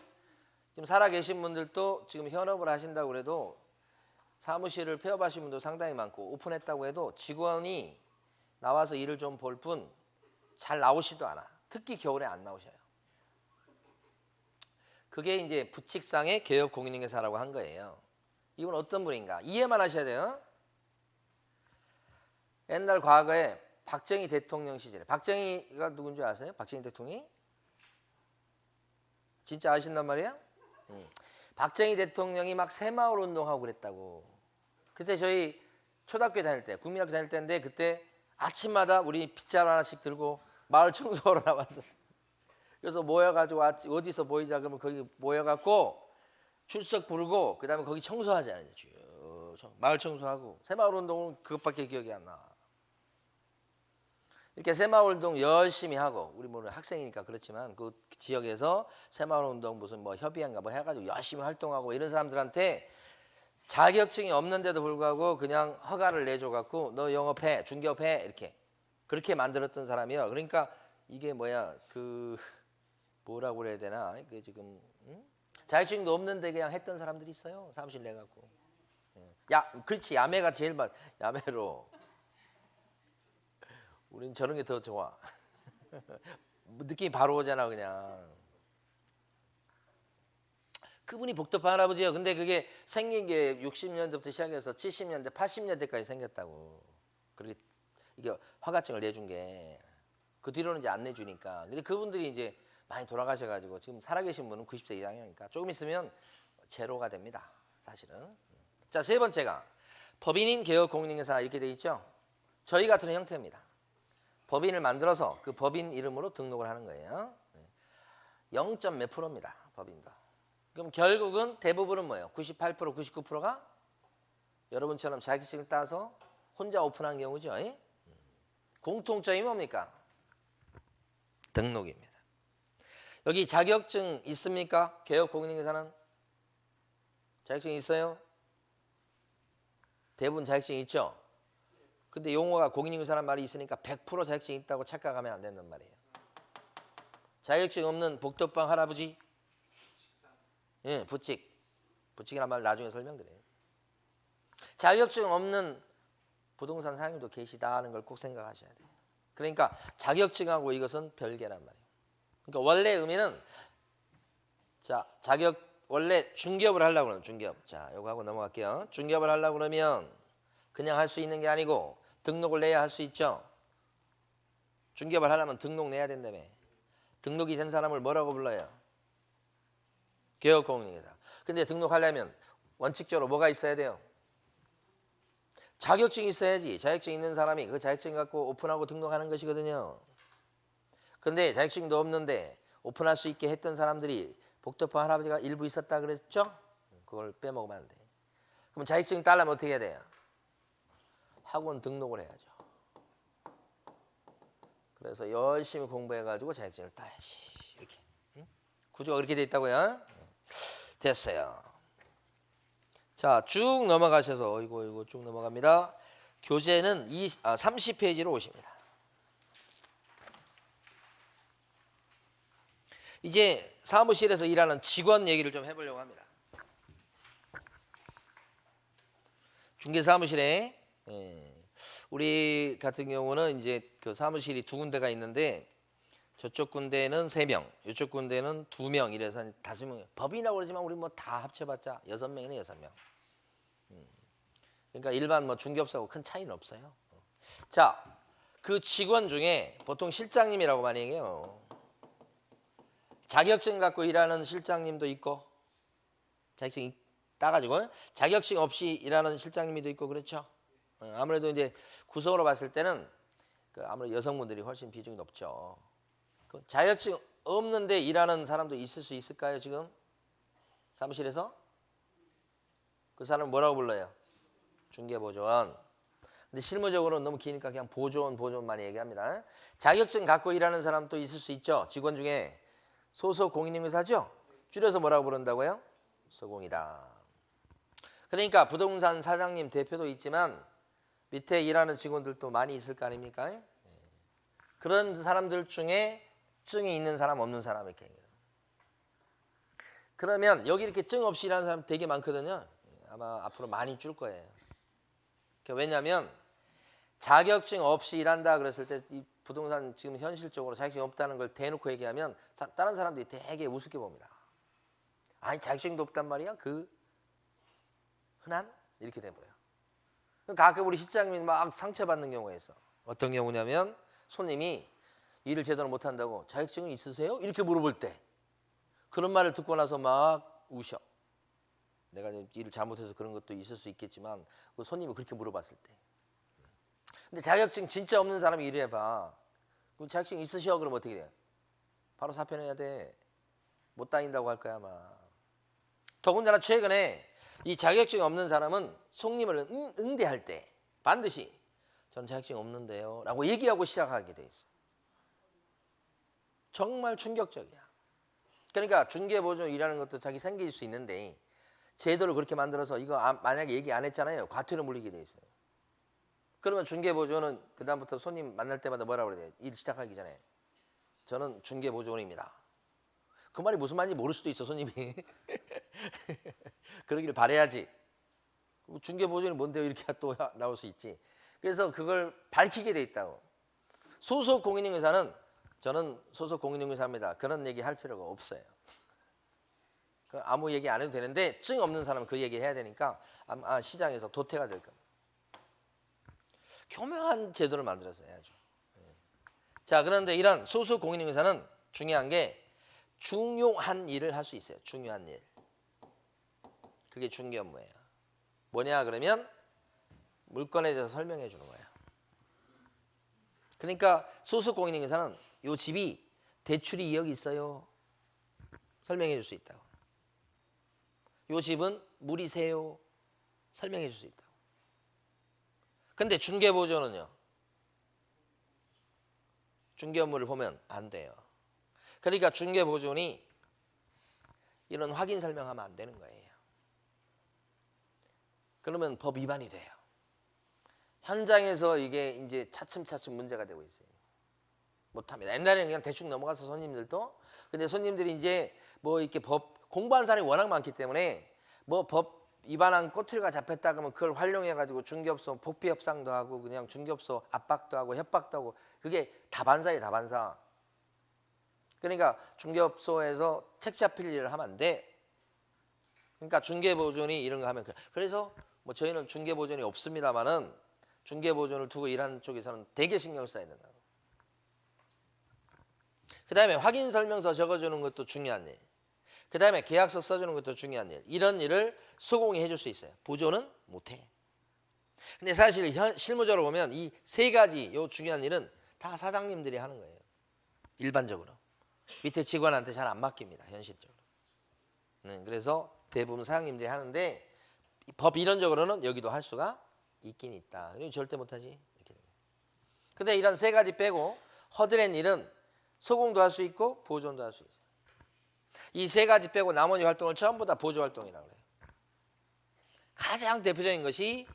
S1: 지금 살아계신 분들도 지금 현업을 하신다고 그래도 사무실을 폐업하신 분도 상당히 많고 오픈했다고 해도 직원이 나와서 일을 좀 볼 뿐 잘 나오지도 않아. 특히 겨울에 안 나오셔요. 그게 이제 부칙상의 개업공인중개사라고 한 거예요. 이건 어떤 분인가? 이해만 하셔야 돼요. 옛날 과거에 박정희 대통령 시절에 박정희가 누군지 아세요? 박정희 대통령이? 진짜 아신단 말이에요? 박정희 대통령이 막 새마을 운동하고 그랬다고. 그때 저희 초등학교 다닐 때 국민학교 다닐 때인데 그때 아침마다 우리 빗자루 하나씩 들고 마을 청소하러 나왔었어요. 그래서 모여가지고 어디서 모이자 그러면 거기 모여갖고 출석 부르고 그 다음에 거기 청소하잖아요. 마을 청소하고 새마을 운동은 그것밖에 기억이 안 나. 이렇게 새마을 운동 열심히 하고 우리 뭐 학생이니까 그렇지만 그 지역에서 새마을 운동 무슨 뭐 협의회인가 뭐 해가지고 열심히 활동하고 이런 사람들한테 자격증이 없는데도 불구하고 그냥 허가를 내줘갖고 너 영업해 중개업해 이렇게 그렇게 만들었던 사람이요. 그러니까 이게 뭐야 그 뭐라고 그래야 되나 그 지금 자격증도 없는데 그냥 했던 사람들이 있어요. 사무실 내갖고. 야 그렇지 야매가 제일 야매로. 우린 저런 게 더 좋아. 느낌이 바로 오잖아 그냥. 그분이 복덕방 할아버지예요. 근데 그게 생긴 게 60년대부터 시작해서 70년대, 80년대까지 생겼다고. 그렇게 이게 허가증을 내준 게 그 뒤로는 이제 안 내주니까. 근데 그분들이 이제 많이 돌아가셔가지고 지금 살아계신 분은 90세 이상이니까 조금 있으면 제로가 됩니다. 사실은. 자, 세 번째가 법인인 개업 공인중개사 이렇게 돼 있죠. 저희 같은 형태입니다. 법인을 만들어서 그 법인 이름으로 등록을 하는 거예요. 0. 몇 %입니다. 법인도. 그럼 결국은 대부분은 뭐예요? 98%, 99%가 여러분처럼 자격증을 따서 혼자 오픈한 경우죠. 공통점이 뭡니까? 등록입니다. 여기 자격증 있습니까? 개업 공인중개사는 자격증 있어요? 대부분 자격증 있죠? 근데 용어가 공인중개사라는 말이 있으니까 100% 자격증 있다고 착각하면 안 된단 말이에요. 자격증 없는 복덕방 할아버지, 예, 부칙이란 말 나중에 설명드려요. 자격증 없는 부동산 사장님도 계시다는 걸 꼭 생각하셔야 돼요. 그러니까 자격증하고 이것은 별개란 말이에요. 그러니까 원래 의미는 자, 원래 중개업을 하려고 그러면 중개업. 자, 요거 하고 넘어갈게요. 중개업을 하려고 그러면 그냥 할 수 있는 게 아니고 등록을 내야 할 수 있죠. 중개업을 하려면 등록 내야 된다며. 등록이 된 사람을 뭐라고 불러요? 개업공인중개사. 근데 등록하려면 원칙적으로 뭐가 있어야 돼요? 자격증이 있어야지. 자격증 있는 사람이 그 자격증 갖고 오픈하고 등록하는 것이거든요. 근데 자격증도 없는데 오픈할 수 있게 했던 사람들이 복덕방 할아버지가 일부 있었다 그랬죠? 그걸 빼먹으면 안 돼. 그럼 자격증 따려면 어떻게 해야 돼요? 학원 등록을 해야죠. 그래서 열심히 공부해가지고 자격증을 따야지. 이렇게. 구조가 그렇게 돼 있다고요? 됐어요. 자, 쭉 넘어가셔서 이거 쭉 넘어갑니다. 교재는 30페이지로 오십니다. 이제 사무실에서 일하는 직원 얘기를 좀 해보려고 합니다. 중개사무실에 우리 같은 경우는 이제 그 사무실이 두 군데가 있는데 저쪽 군데는 3명, 이쪽 군데는 2명 이래서 5명. 법인이라고 그러지만 우리 뭐 다 합쳐봤자 6명이네 6명. 그러니까 일반 뭐 중개업소하고 큰 차이는 없어요. 자, 그 직원 중에 보통 실장님이라고 많이 얘기해요. 자격증 갖고 일하는 실장님도 있고 자격증 따가지고 자격증 없이 일하는 실장님도 있고 그렇죠. 아무래도 이제 구성으로 봤을 때는 아무래도 여성분들이 훨씬 비중이 높죠. 자격증 없는데 일하는 사람도 있을 수 있을까요 지금? 사무실에서? 그 사람은 뭐라고 불러요? 중개보조원. 근데 실무적으로는 너무 기니까 그냥 보조원 많이 얘기합니다. 자격증 갖고 일하는 사람도 있을 수 있죠. 직원 중에 소속 공인중개사죠. 줄여서 뭐라고 부른다고요? 소공이다. 그러니까 부동산 사장님 대표도 있지만 밑에 일하는 직원들도 많이 있을 거 아닙니까? 그런 사람들 중에 증이 있는 사람 없는 사람 이렇게. 그러면 여기 이렇게 증 없이 일하는 사람 되게 많거든요. 아마 앞으로 많이 줄 거예요. 왜냐하면 자격증 없이 일한다 그랬을 때 이 부동산 지금 현실적으로 자격증 없다는 걸 대놓고 얘기하면 다른 사람들이 되게 우습게 봅니다. 아니 자격증도 없단 말이야? 그 흔한? 이렇게 돼버려요. 가끔 우리 실장님이 막 상처받는 경우가 있어. 어떤 경우냐면 손님이 일을 제대로 못한다고 자격증은 있으세요? 이렇게 물어볼 때 그런 말을 듣고 나서 막 우셔. 내가 일을 잘못해서 그런 것도 있을 수 있겠지만 그 손님이 그렇게 물어봤을 때. 근데 자격증 진짜 없는 사람이 일해봐. 그럼 자격증 있으셔? 그럼 어떻게 돼요? 바로 사표내야 돼. 못 다닌다고 할 거야 아마. 더군다나 최근에 이 자격증 없는 사람은 손님을 응대할 때 반드시 전 자격증 없는데요 라고 얘기하고 시작하게 돼 있어. 정말 충격적이야. 그러니까 중개보조 일하는 것도 자기 생길 수 있는데 제도를 그렇게 만들어서 이거 만약에 얘기 안 했잖아요. 과태료 물리게 돼 있어요. 그러면 중개보조는 그 다음부터 손님 만날 때마다 뭐라고 그래야 돼? 일 시작하기 전에 저는 중개보조원입니다. 그 말이 무슨 말인지 모를 수도 있어 손님이. 그러기를 바라야지. 중개보조원이 뭔데요? 이렇게 또 나올 수 있지. 그래서 그걸 밝히게 돼 있다고. 소속 공인중개사는 저는 소속 공인중개사입니다. 그런 얘기 할 필요가 없어요. 아무 얘기 안 해도 되는데 증 없는 사람은 그 얘기 해야 되니까 아마 시장에서 도태가 될 겁니다. 교묘한 제도를 만들어서 해야죠. 자, 그런데 이런 소속 공인중개사는 중요한 게 중요한 일을 할 수 있어요. 중요한 일. 그게 중개 업무예요. 뭐냐 그러면 물건에 대해서 설명해 주는 거예요. 그러니까 소속공인중개사는 요 집이 대출이 2억이 있어요. 설명해 줄 수 있다고. 요 집은 물이 새요. 설명해 줄 수 있다고. 근데 중개보조는요. 중개 업무를 보면 안 돼요. 그러니까 중개보조원이 이런 확인 설명하면 안 되는 거예요. 그러면 법 위반이 돼요. 현장에서 이게 이제 차츰차츰 문제가 되고 있어요. 못합니다. 옛날에는 그냥 대충 넘어가서 손님들도. 근데 손님들이 이제 뭐 이렇게 법 공부하는 사람이 워낙 많기 때문에 뭐 법 위반한 꼬투리가 잡혔다 그러면 그걸 활용해가지고 중개업소 복비 협상도 하고 그냥 중개업소 압박도 하고 협박도 하고 그게 다반사예요. 다반사. 그러니까 중개업소에서 책 잡힐 일을 하면 안 돼. 그러니까 중개보존이 이런 거 하면 그래서 뭐 저희는 중개보존이 없습니다만은 중개보존을 두고 일하는 쪽에서는 되게 신경을 써야 된다고. 그 다음에 확인설명서 적어주는 것도 중요한 일. 그 다음에 계약서 써주는 것도 중요한 일. 이런 일을 소공이 해줄 수 있어요. 보조는 못해. 근데 사실 실무적으로 보면 이 세 가지 요 중요한 일은 다 사장님들이 하는 거예요. 일반적으로. 밑에 직원한테 잘 안 맡깁니다. 현실적으로. 그래서 대부분 사장님들이 하는데 법 이론적으로는 여기도 할 수가 있긴 있다. 절대 못하지. 이렇게. 근데 이런 세 가지 빼고 허드렛 일은 소공도 할 수 있고 보존도 할 수 있어요. 이 세 가지 빼고 나머지 활동을 전부 다 보조 활동이라고 해요. 가장 대표적인 것이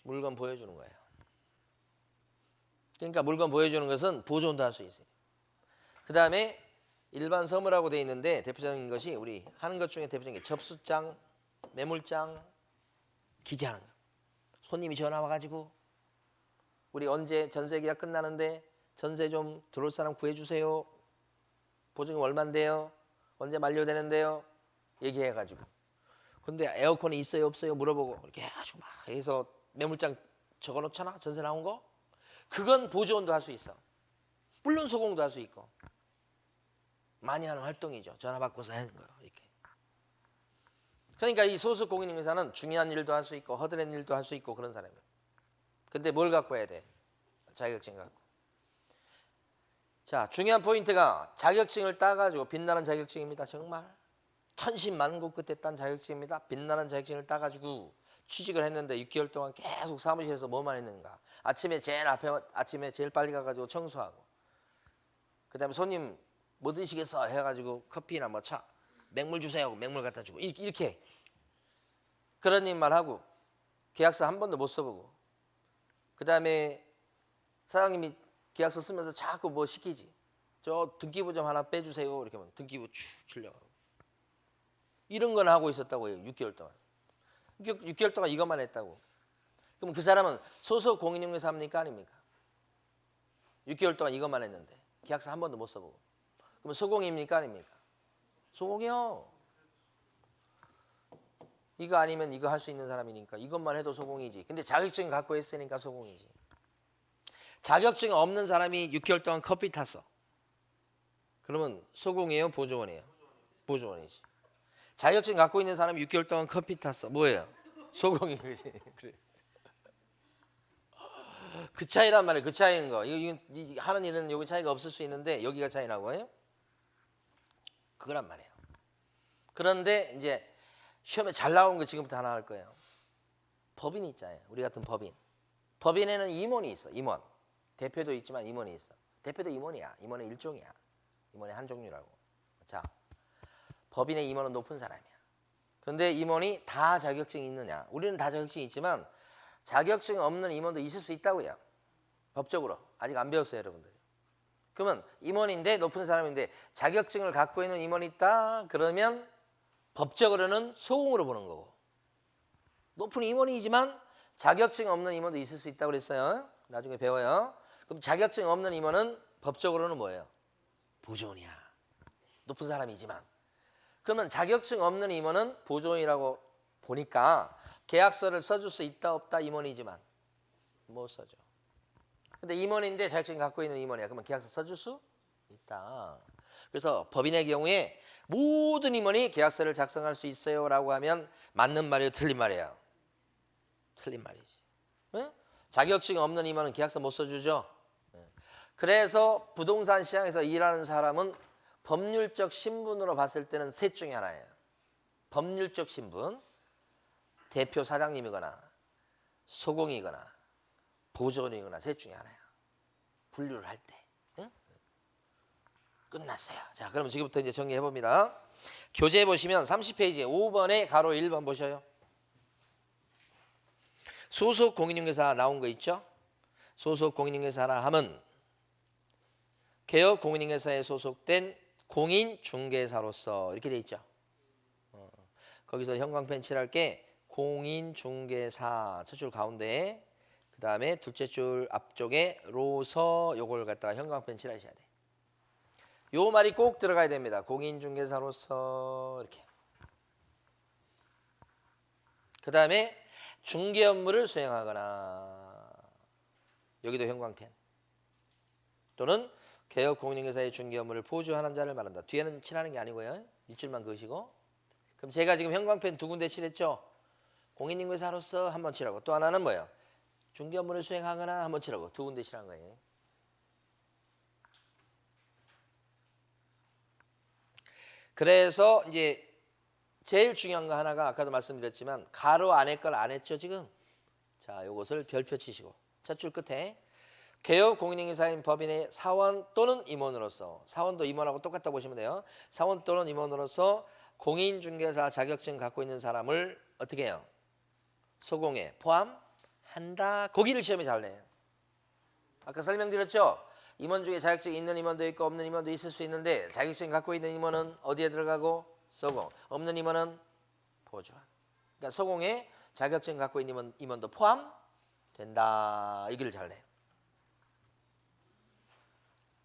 S1: 물건 보여주는 거예요. 그러니까 물건 보여주는 것은 보존도 할 수 있어요. 그 다음에 일반 서무라고 되어 있는데 대표적인 것이 우리 하는 것 중에 대표적인 게 접수장, 매물장, 기재하는 거. 손님이 전화 와가지고 우리 언제 전세 계약 끝나는데 전세 좀 들어올 사람 구해주세요. 보증금 얼마인데요? 언제 만료되는데요? 얘기해가지고. 근데 에어컨이 있어요 없어요 물어보고 이렇게 해가지고 막 해서 매물장 적어놓잖아 전세 나온 거. 그건 보조원도 할 수 있어. 물론 소공도 할 수 있고. 많이 하는 활동이죠. 전화 받고서 하는 거 이렇게. 그러니까 이 소수 공인중개사는 중요한 일도 할 수 있고 허드렛 일도 할 수 있고 그런 사람이에요. 근데 뭘 갖고 해야 돼? 자격증 갖고. 자, 중요한 포인트가 자격증을 따가지고 빛나는 자격증입니다. 정말 천신만고 끝에 딴 자격증입니다. 빛나는 자격증을 따가지고 취직을 했는데 6개월 동안 계속 사무실에서 뭐만 했는가. 아침에 제일 빨리 가가지고 청소하고 그 다음에 손님 뭐 드시겠어 해가지고 커피나 뭐 차 맹물 주세요 하고 맹물 갖다 주고 이렇게 그런 일만 하고 계약서 한 번도 못 써보고 그 다음에 사장님이 계약서 쓰면서 자꾸 뭐 시키지. 저 등기부 좀 하나 빼주세요 이렇게 하면 등기부 쭉 치려고 이런 건 하고 있었다고 해요. 6개월 동안 6개월 동안 이것만 했다고. 그럼 그 사람은 소속 공인중개사입니까 아닙니까? 6개월 동안 이것만 했는데 계약서 한 번도 못 써보고 그러면 소공입니까 아닙니까? 소공이요. 이거 아니면 이거 할 수 있는 사람이니까 이것만 해도 소공이지. 근데 자격증 갖고 했으니까 소공이지. 자격증 없는 사람이 6개월 동안 커피 탔어. 그러면 소공이에요? 보조원이에요? 보조원이지. 자격증 갖고 있는 사람이 6개월 동안 커피 탔어. 뭐예요? 소공인 거지. 그래. 그 차이란 말이에요. 그 차이인 거. 이거 하는 일은 여기 차이가 없을 수 있는데 여기가 차이 나고요. 그거란 말이에요. 그런데 이제 시험에 잘 나온 거 지금부터 하나 할 거예요. 법인 있잖아요. 우리 같은 법인. 법인에는 임원이 있어. 임원. 대표도 있지만 임원이 있어. 대표도 임원이야. 임원의 일종이야. 임원의 한 종류라고. 자, 법인의 임원은 높은 사람이야. 그런데 임원이 다 자격증이 있느냐? 우리는 다 자격증이 있지만 자격증 없는 임원도 있을 수 있다고요. 법적으로. 아직 안 배웠어요, 여러분들. 그러면 임원인데 높은 사람인데 자격증을 갖고 있는 임원이 있다? 그러면 법적으로는 소공으로 보는 거고. 높은 임원이지만 자격증 없는 임원도 있을 수 있다고 그랬어요. 나중에 배워요. 그럼 자격증 없는 임원은 법적으로는 뭐예요? 보조원이야. 높은 사람이지만. 그러면 자격증 없는 임원은 보조원이라고 보니까 계약서를 써줄 수 있다 없다 임원이지만 못 써줘. 근데 임원인데 자격증 갖고 있는 임원이야. 그러면 계약서 써줄 수 있다. 그래서 법인의 경우에 모든 임원이 계약서를 작성할 수 있어요라고 하면 맞는 말이에요, 틀린 말이에요? 틀린 말이지. 응? 자격증이 없는 임원은 계약서 못 써주죠. 그래서 부동산 시장에서 일하는 사람은 법률적 신분으로 봤을 때는 셋 중에 하나예요. 법률적 신분, 대표 사장님이거나 소공이거나 보조원이거나 셋 중에 하나예요. 분류를 할 때. 응? 끝났어요. 자, 그럼 지금부터 이제 정리해 봅니다. 교재 보시면 30페이지에 5번에 가로 1번 보셔요. 소속 공인중개사 나온 거 있죠? 소속 공인중개사라 함은 개업 공인중개사에 소속된 공인중개사로서 이렇게 돼 있죠. 거기서 형광펜 칠할게 공인중개사 첫 줄 가운데 그 다음에 둘째 줄 앞쪽에 로서 요걸 갖다가 형광펜 칠하셔야 돼. 요 말이 꼭 들어가야 됩니다. 공인중개사로서 이렇게. 그 다음에 중개 업무를 수행하거나 여기도 형광펜 또는 개업 공인중개사의 중개 업무를 보조하는 자를 말한다. 뒤에는 칠하는 게 아니고요. 밑줄만 그으시고. 그럼 제가 지금 형광펜 두 군데 칠했죠. 공인중개사로서 한 번 칠하고 또 하나는 뭐예요? 중개 업무를 수행하거나 한 번 칠하고 두 군데 칠한 거예요. 그래서 이제 제일 중요한 거 하나가 아까도 말씀드렸지만 가로 안에 걸 안 했죠 지금. 자, 요것을 별표 치시고 첫 줄 끝에 개업 공인중개사인 법인의 사원 또는 임원으로서 사원도 임원하고 똑같다 보시면 돼요. 사원 또는 임원으로서 공인중개사 자격증 갖고 있는 사람을 어떻게 해요? 소공에 포함한다. 거기를 시험에 잘 내요. 아까 설명드렸죠? 임원 중에 자격증이 있는 임원도 있고 없는 임원도 있을 수 있는데 자격증 갖고 있는 임원은 어디에 들어가고? 소공. 없는 임원은 보조한. 그러니까 소공에 자격증 갖고 있는 임원도 포함된다. 여기를 잘 내요.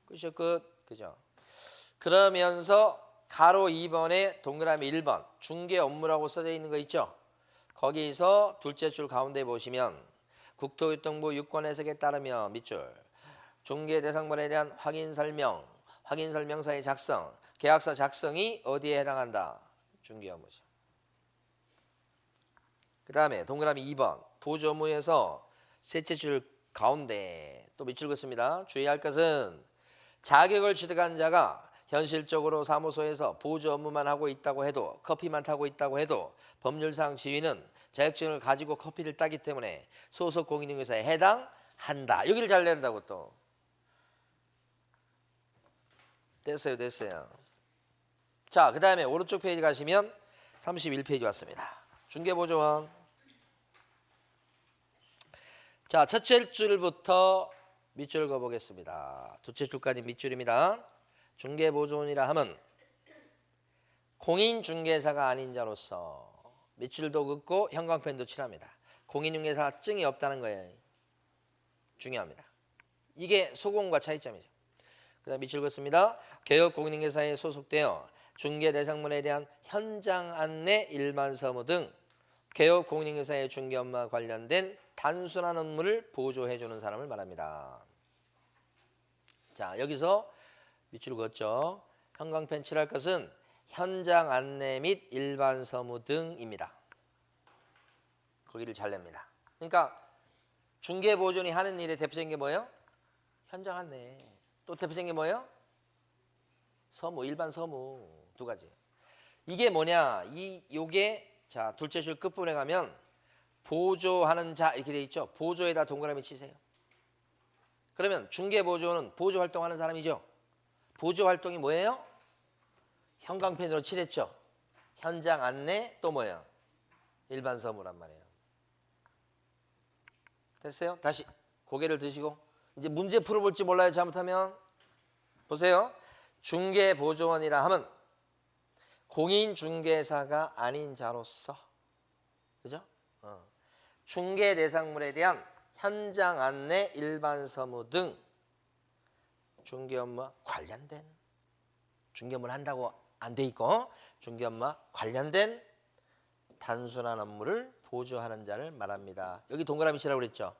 S1: 그죠? 끝. 그죠? 그러면서 가로 2번에 동그라미 1번 중개 업무라고 써져 있는 거 있죠? 거기서 둘째 줄 가운데 보시면 국토교통부 유권 해석에 따르며 밑줄 중개 대상물에 대한 확인 설명서의 작성, 계약서 작성이 어디에 해당한다? 중개 업무죠. 그 다음에 동그라미 2번 보조 업무에서 셋째 줄 가운데 또 밑줄 긋습니다. 주의할 것은 자격을 취득한 자가 현실적으로 사무소에서 보조 업무만 하고 있다고 해도 커피만 타고 있다고 해도 법률상 지위는 자격증을 가지고 커피를 따기 때문에 소속 공인중개사에 해당한다. 여기를 잘 낸다고 또. 됐어요. 자, 그 다음에 오른쪽 페이지 가시면 31페이지 왔습니다. 중개보조원. 자, 첫째 줄부터 밑줄 그어보겠습니다. 둘째 줄까지 밑줄입니다. 중개보조원이라 함은 공인중개사가 아닌 자로서 밑줄도 긋고 형광펜도 칠합니다. 공인중개사증이 없다는 거예요. 중요합니다. 이게 소공과 차이점이죠. 그 다음 밑줄 긋습니다. 개업 공인중개사에 소속되어 중개 대상물에 대한 현장 안내 일반 서무 등 개업 공인중개사의 중개 업무와 관련된 단순한 업무를 보조해주는 사람을 말합니다. 자, 여기서 밑줄 그었죠. 형광펜 칠할 것은 현장 안내 및 일반 서무 등입니다. 거기를 잘 냅니다. 그러니까 중개보조원이 하는 일의 대표적인 게 뭐예요? 현장 안내. 또 대표적인 게 뭐예요? 서무, 일반 서무 두 가지. 이게 뭐냐? 요게 자 둘째 줄 끝부분에 가면 보조하는 자 이렇게 돼 있죠. 보조에다 동그라미 치세요. 그러면 중개보조원은 보조 활동하는 사람이죠. 보조 활동이 뭐예요? 형광펜으로 칠했죠. 현장 안내 또 뭐예요? 일반 서무란 말이에요. 됐어요? 다시 고개를 드시고 이제 문제 풀어볼지 몰라요. 잘못하면 보세요. 중개보조원이라 하면 공인중개사가 아닌 자로서 그죠? 중개 대상물에 대한 현장 안내, 일반 서무 등 중개 업무와 관련된 중개 업무를 한다고 안 돼 있고 중개 업무와 관련된 단순한 업무를 보조하는 자를 말합니다. 여기 동그라미 치라고 그랬죠?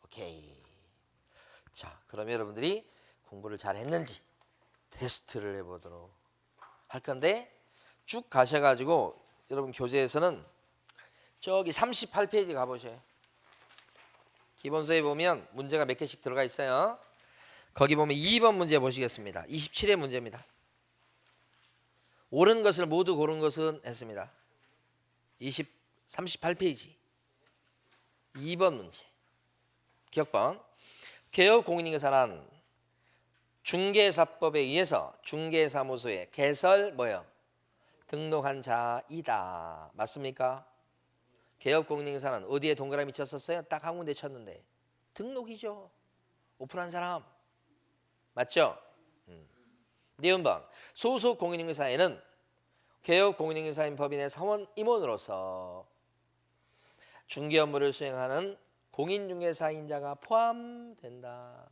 S1: 오케이. 자, 그러면 여러분들이 공부를 잘 했는지 테스트를 해보도록 할 건데 쭉 가셔가지고 여러분 교재에서는 저기 38페이지 가보셔요. 기본서에 보면 문제가 몇 개씩 들어가 있어요. 거기 보면 2번 문제 보시겠습니다. 27회 문제입니다. 옳은 것을 모두 고른 것은 했습니다. 38페이지 2번 문제. 기억번. 개업공인인계사란 중개사법에 의해서 중개사무소에 개설 뭐요? 등록한 자이다. 맞습니까? 개업공인인계사는 어디에 동그라미 쳤었어요? 딱 한 군데 쳤는데 등록이죠. 오픈한 사람. 맞죠? 니은번. 소속 공인인계사에는 개업공인인계사인 법인의 사원 임원으로서 중개 업무를 수행하는 공인중개사인자가 포함된다.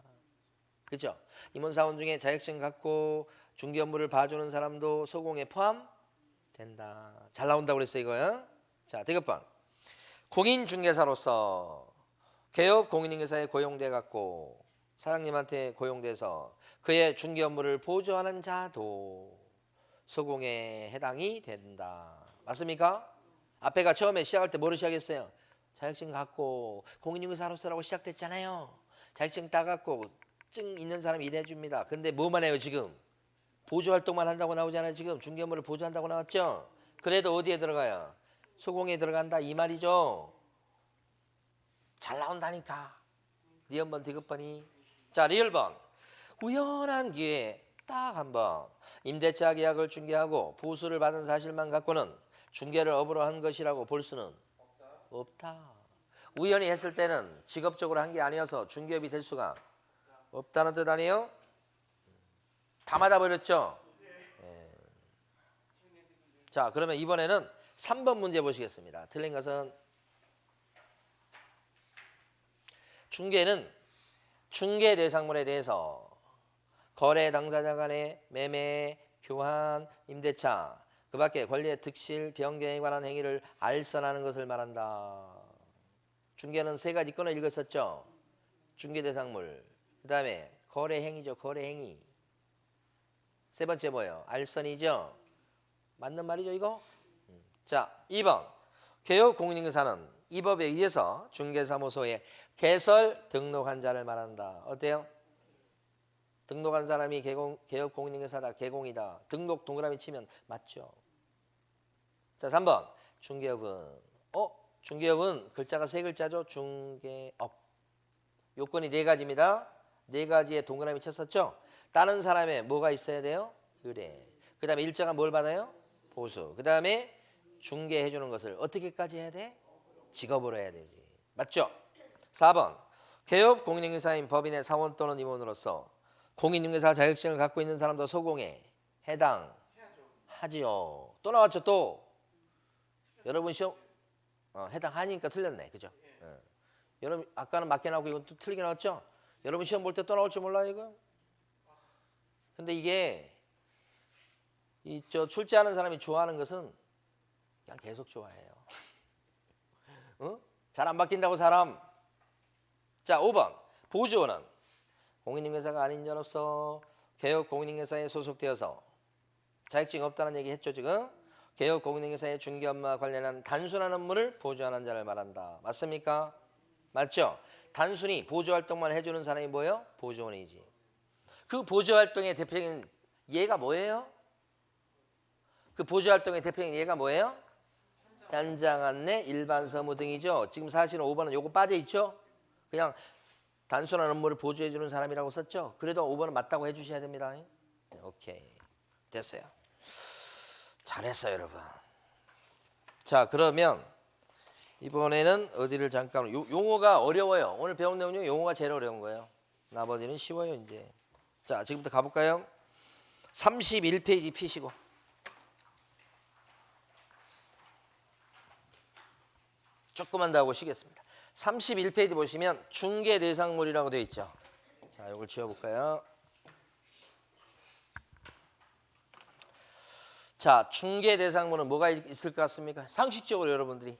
S1: 그렇죠? 임원사원 중에 자격증 갖고 중개 업무를 봐주는 사람도 소공에 포함된다. 잘 나온다고 그랬어요 이거요. 자, 대급번. 공인중개사로서 개업 공인중개사에 고용돼 갖고 사장님한테 고용돼서 그의 중개 업무를 보조하는 자도 소공에 해당이 된다. 맞습니까? 앞에가 처음에 시작할 때 뭐를 시작했어요? 자격증 갖고 공인중개사로서라고 시작됐잖아요. 자격증 따갖고 증 있는 사람이 일해줍니다. 근데 뭐만 해요 지금? 보조활동만 한다고 나오잖아요. 지금 중개 업무를 보조한다고 나왔죠. 그래도 어디에 들어가요? 소공에 들어간다 이 말이죠. 잘 나온다니까. 리얼번 디귿번이. 자, 리얼번. 우연한 기회에 딱 한번 임대차 계약을 중개하고 보수를 받은 사실만 갖고는 중개를 업으로 한 것이라고 볼 수는 없다. 우연히 했을 때는 직업적으로 한 게 아니어서 중개업이 될 수가 없다는 뜻 아니에요? 다 맞아버렸죠? 예. 자, 그러면 이번에는 3번 문제 보시겠습니다. 틀린 것은 중개는 중개 대상물에 대해서 거래 당사자 간의 매매, 교환, 임대차 그 밖에 권리의 득실, 변경에 관한 행위를 알선하는 것을 말한다. 중개는 세 가지 건을 읽었었죠. 중개 대상물, 그 다음에 거래 행위죠. 거래 행위. 세 번째 뭐예요? 알선이죠. 맞는 말이죠 이거? 자, 2번. 개업 공인인계사는 이 법에 의해서 중개사무소에 개설 등록한 자를 말한다. 어때요? 등록한 사람이 개업 공인인계사다. 개공이다. 등록 동그라미 치면 맞죠. 자, 3번. 중개업은 중개업은 글자가 세 글자죠. 중개업. 요건이 네 가지입니다. 네 가지에 동그라미 쳤었죠. 다른 사람의 뭐가 있어야 돼요? 의뢰. 그 다음에 일자가 뭘 받아요? 보수. 그 다음에 중개해 주는 것을 어떻게까지 해야 돼? 직업으로 해야 되지. 맞죠? 4번. 개업 공인중개사인 법인의 사원 또는 임원으로서 공인중개사 자격증을 갖고 있는 사람도 소공에 해당하지요. 또 나왔죠 또. 여러분 시험 해당하니까 틀렸네. 그죠? 여러분 아까는 맞게 나오고 이건 또 틀리게 나왔죠? 여러분 시험 볼 때 또 나올 줄 몰라요 이거? 근데 이게 출제하는 사람이 좋아하는 것은 그냥 계속 좋아해요. 어? 잘 안 바뀐다고 사람. 자, 5번. 보조원은 공인중개사가 아닌 자로서 개업 공인중개사에 소속되어서 자격증이 없다는 얘기 했죠 지금. 개업 공인중개사의 중개 업무와 관련한 단순한 업무를 보조하는 자를 말한다. 맞습니까? 맞죠? 단순히 보조활동만 해주는 사람이 뭐예요? 보조원이지. 그 보조활동의 대표적인 예가 뭐예요? 그 보조활동의 대표적인 예가 뭐예요? 현장 안내, 일반 서무 등이죠. 지금 사실은 5번은 요거 빠져있죠. 그냥 단순한 업무를 보조해주는 사람이라고 썼죠. 그래도 5번은 맞다고 해주셔야 됩니다. 네, 오케이. 됐어요. 잘했어요 여러분. 자, 그러면 이번에는 어디를 잠깐 용어가 어려워요. 오늘 배운 내용 중에 용어가 제일 어려운 거예요. 나머지는 쉬워요 이제. 자, 지금부터 가볼까요? 31페이지 피시고. 조금만 더 하고 쉬겠습니다. 31페이지 보시면 중개 대상물이라고 되어 있죠. 자, 이걸 지워볼까요? 자, 중개 대상물은 뭐가 있을 것 같습니까? 상식적으로 여러분들이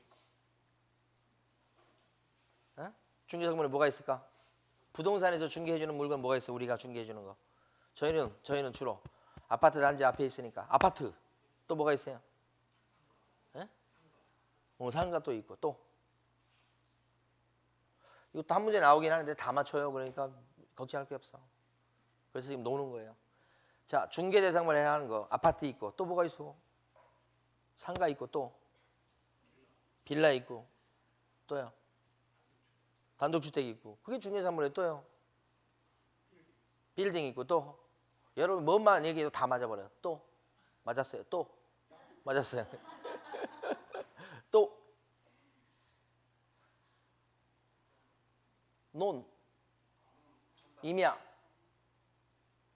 S1: 중개 대상물에 뭐가 있을까? 부동산에서 중개해주는 물건 뭐가 있어? 우리가 중개해주는 거 저희는 주로 아파트 단지 앞에 있으니까 아파트. 또 뭐가 있어요? 예? 상가 또 있고 또 이것도 한 문제 나오긴 하는데 다 맞춰요. 그러니까 걱정할 게 없어. 그래서 지금 노는 거예요. 자, 중개 대상만 해야 하는 거 아파트 있고 또 뭐가 있어? 상가 있고 또 빌라 있고 또요. 단독주택 있고 그게 중개상물에 또요. 빌딩 있고 또 여러분 뭐만 얘기해도 다 맞아버려요. 또 맞았어요. 또 맞았어요. 또 논, 임야.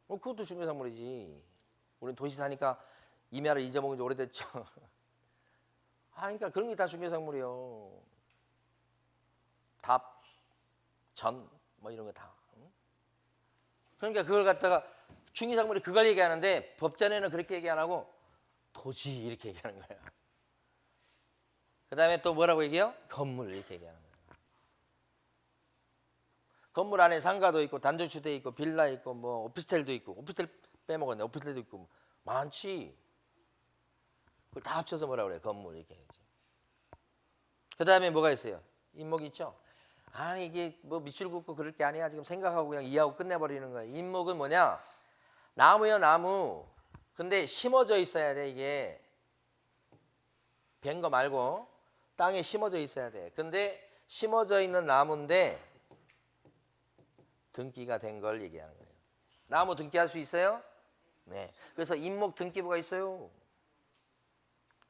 S1: 그것도 중개상물이지. 우리는 도시 사니까 임야를 잊어먹은 지 오래됐죠. 그러니까 그런 게 다 중개상물이에요. 답, 전, 뭐 이런 거 다. 그러니까 그걸 갖다가 중개상물이 그걸 얘기하는데 법전에는 그렇게 얘기 안 하고 토지 이렇게 얘기하는 거야. 그 다음에 또 뭐라고 얘기해요? 건물 이렇게 얘기하는 거야. 건물 안에 상가도 있고 단독주택 있고 빌라 있고 뭐 오피스텔도 있고 오피스텔 빼먹었네. 오피스텔도 있고 많지. 그걸 다 합쳐서 뭐라고 그래? 건물 이렇게 해야지. 그 다음에 뭐가 있어요? 임목 있죠? 아니 이게 뭐 밑줄 긋고 그럴 게 아니야. 지금 생각하고 그냥 이해하고 끝내버리는 거야. 임목은 뭐냐? 나무요 나무. 근데 심어져 있어야 돼 이게. 벤 거 말고 땅에 심어져 있어야 돼. 근데 심어져 있는 나무인데 등기가 된 걸 얘기하는 거예요. 나무 등기할 수 있어요? 네. 그래서 임목 등기부가 있어요.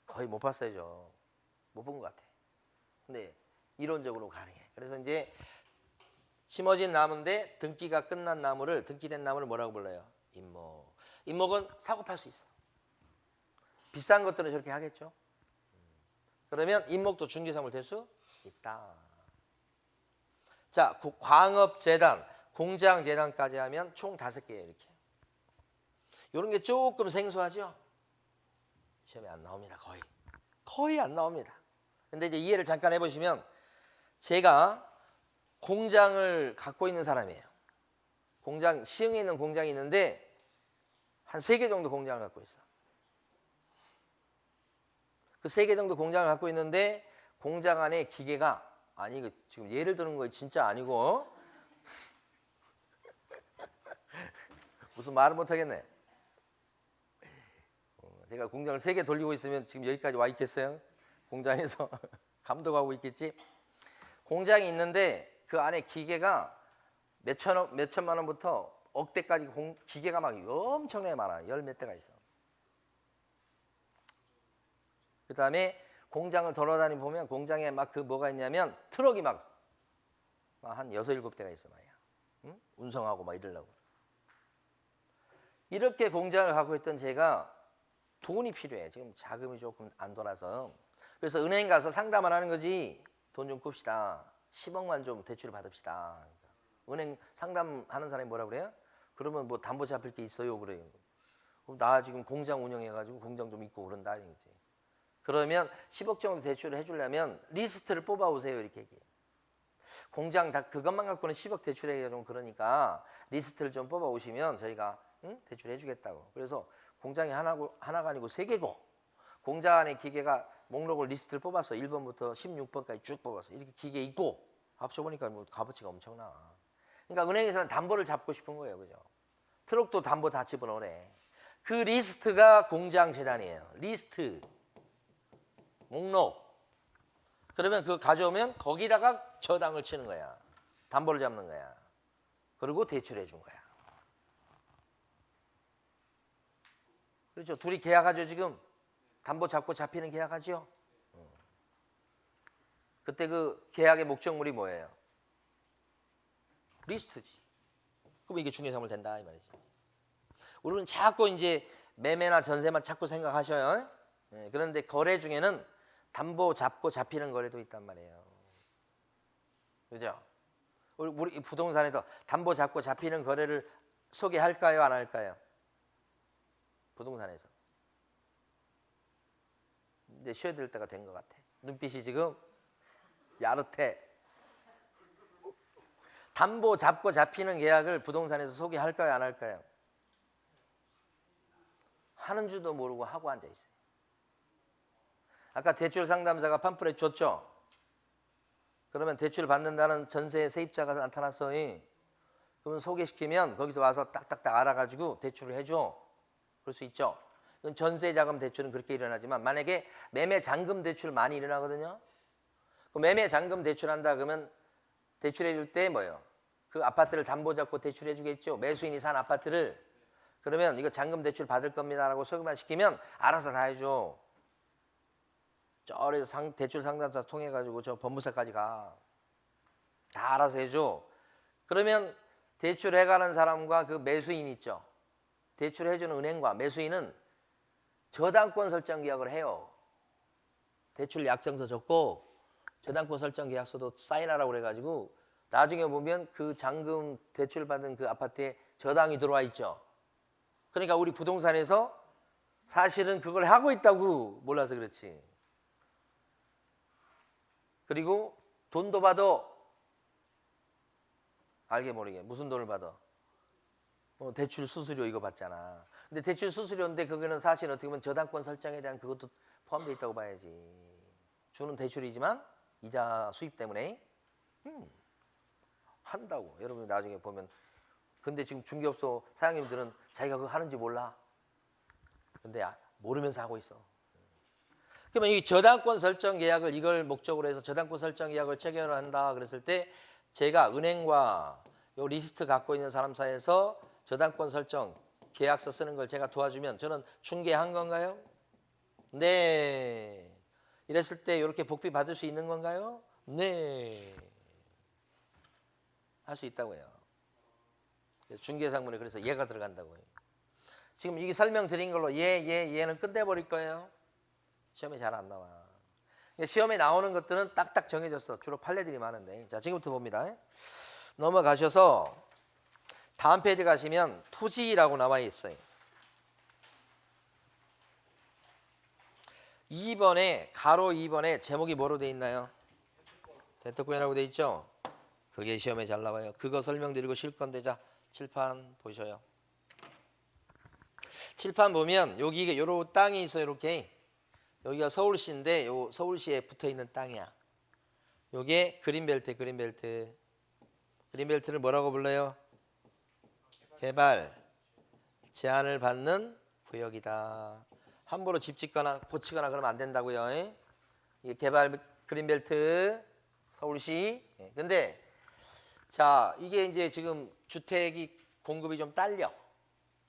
S1: 거의 못 봤어요. 못 본 것 같아. 근데 이론적으로 가능해. 그래서 이제 심어진 나무인데 등기가 끝난 나무를 등기된 나무를 뭐라고 불러요? 임목. 임목은 사고 팔 수 있어. 비싼 것들은 저렇게 하겠죠. 그러면 임목도 중개상물 될 수 있다. 자, 광업재단, 공장재단까지 하면 총 5개예요. 이렇게. 이런 게 조금 생소하죠? 시험에 안 나옵니다. 거의 안 나옵니다. 근데 이제 이해를 잠깐 해보시면 제가 공장을 갖고 있는 사람이에요. 공장, 시흥에 있는 공장이 있는데 한 3개 정도 공장을 갖고 있어. 그 3개 정도 공장을 갖고 있는데 공장 안에 기계가 아니 이거 지금 예를 드는 거 진짜 아니고 무슨 말을 못 하겠네. 제가 공장을 3개 돌리고 있으면 지금 여기까지 와 있겠어요? 공장에서 감독하고 있겠지? 공장이 있는데 그 안에 기계가 몇천만 원부터 억대까지 기계가 막 엄청나게 많아. 10몇 대가 있어. 그 다음에 공장을 돌아다니 보면 공장에 막 그 뭐가 있냐면 트럭이 막 한 6, 7대가 있어 말이야. 응? 운송하고 막 이러려고. 이렇게 공장을 갖고 있던 제가 돈이 필요해. 지금 자금이 조금 안 돌아서. 그래서 은행 가서 상담을 하는 거지. 돈 좀 꿉시다. 10억만 좀 대출을 받읍시다. 은행 상담하는 사람이 뭐라 그래요? 그러면 뭐 담보 잡힐 게 있어요? 그래요. 그럼 나 지금 공장 운영해가지고 공장 좀 있고 그런다. 이거지. 그러면 10억 정도 대출을 해주려면 리스트를 뽑아오세요. 이렇게 얘기해요. 공장 다 그것만 갖고는 10억 대출하기가 좀 그러니까 리스트를 좀 뽑아오시면 저희가 대출해 주겠다고. 그래서 공장이 하나가 아니고 3개고 공장 안에 기계가 목록을 리스트를 뽑았어. 1번부터 16번까지 쭉 뽑았어. 이렇게 기계 있고 합쳐보니까 뭐 값어치가 엄청나. 그러니까 은행에서는 담보를 잡고 싶은 거예요. 그죠? 트럭도 담보 다 집어넣으래. 그 리스트가 공장 재단이에요. 리스트. 목록. 그러면 그거 가져오면 거기다가 저당을 치는 거야. 담보를 잡는 거야. 그리고 대출해 준 거야. 그렇죠. 둘이 계약하죠 지금. 담보 잡고 잡히는 계약하죠. 그때 그 계약의 목적물이 뭐예요? 리스트지. 그럼 이게 중개사물 된다 이 말이지. 우리는 자꾸 이제 매매나 전세만 자꾸 생각하셔요. 네, 그런데 거래 중에는 담보 잡고 잡히는 거래도 있단 말이에요. 그죠? 우리 부동산에서 담보 잡고 잡히는 거래를 소개할까요? 안 할까요? 부동산에서. 이제 쉬어야 될 때가 된 것 같아. 눈빛이 지금 야릇해. 담보 잡고 잡히는 계약을 부동산에서 소개할까요? 안 할까요? 하는 줄도 모르고 하고 앉아 있어요. 아까 대출 상담사가 팜플렛 줬죠? 그러면 대출 받는다는 전세 세입자가 나타났어요. 그러면 소개시키면 거기서 와서 딱딱딱 알아가지고 대출을 해줘. 그럴 수 있죠. 이건 전세자금 대출은 그렇게 일어나지만 만약에 매매 잔금 대출 많이 일어나거든요. 그 매매 잔금 대출한다 그러면 대출해 줄 때 뭐예요? 그 아파트를 담보 잡고 대출해 주겠죠. 매수인이 산 아파트를. 그러면 이거 잔금 대출 받을 겁니다라고 소개만 시키면 알아서 다 해줘. 저래서 대출 상담사 통해 가지고 저 법무사까지 가. 다 알아서 해줘. 그러면 대출해가는 사람과 그 매수인 있죠. 대출해주는 은행과 매수인은 저당권 설정 계약을 해요. 대출 약정서 적고 저당권 설정 계약서도 사인하라고 그래가지고 나중에 보면 그 잔금 대출 받은 그 아파트에 저당이 들어와 있죠. 그러니까 우리 부동산에서 사실은 그걸 하고 있다고 몰라서 그렇지. 그리고 돈도 받아. 알게 모르게 무슨 돈을 받아? 대출 수수료 이거 받잖아. 근데 대출 수수료인데 그거는 사실 어떻게 보면 저당권 설정에 대한 그것도 포함되어 있다고 봐야지. 주는 대출이지만 이자 수입 때문에 한다고. 여러분 나중에 보면 근데 지금 중개업소 사장님들은 자기가 그거 하는지 몰라. 근데 모르면서 하고 있어. 그러면 이 저당권 설정 계약을 이걸 목적으로 해서 저당권 설정 계약을 체결을 한다 그랬을 때 제가 은행과 요 리스트 갖고 있는 사람 사이에서 저당권 설정 계약서 쓰는 걸 제가 도와주면 저는 중개한 건가요? 네. 이랬을 때 이렇게 복비 받을 수 있는 건가요? 네. 할 수 있다고요. 중개상문에 그래서 얘가 들어간다고요. 지금 이게 설명드린 걸로 얘는 끝내버릴 거예요. 시험에 잘 안 나와. 시험에 나오는 것들은 딱딱 정해졌어. 주로 판례들이 많은데. 자, 지금부터 봅니다. 넘어가셔서 다음 페이지 가시면 토지라고 나와 있어요. 2번에 가로 2번에 제목이 뭐로 돼 있나요? 대특권이라고 돼 있죠? 그게 시험에 잘 나와요. 그거 설명드리고 쉴 건데 자 칠판 보셔요. 칠판 보면 여기 요런 땅이 있어요. 이렇게 여기가 서울시인데 요 서울시에 붙어 있는 땅이야. 요게 그린벨트. 그린벨트를 뭐라고 불러요? 개발 제한을 받는 구역이다. 함부로 집 짓거나 고치거나 그러면 안 된다고요. 이게 개발 그린벨트 서울시. 근데 자 이게 이제 지금 주택이 공급이 좀 딸려.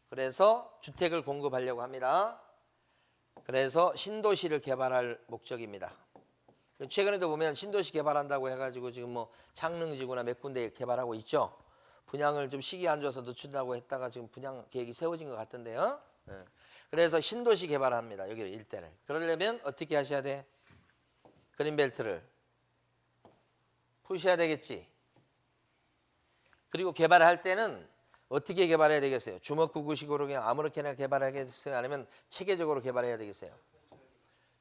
S1: 그래서 주택을 공급하려고 합니다. 그래서 신도시를 개발할 목적입니다. 최근에도 보면 신도시 개발한다고 해가지고 지금 뭐 창릉지구나 몇 군데 개발하고 있죠. 분양을 좀 시기 안 좋아서 늦춘다고 했다가 지금 분양 계획이 세워진 것 같던데요. 그래서 신도시 개발합니다. 여기를 일대를. 그러려면 어떻게 하셔야 돼? 그린벨트를 푸셔야 되겠지. 그리고 개발할 때는 어떻게 개발해야 되겠어요? 주먹구구식으로 그냥 아무렇게나 개발하겠어요? 아니면 체계적으로 개발해야 되겠어요?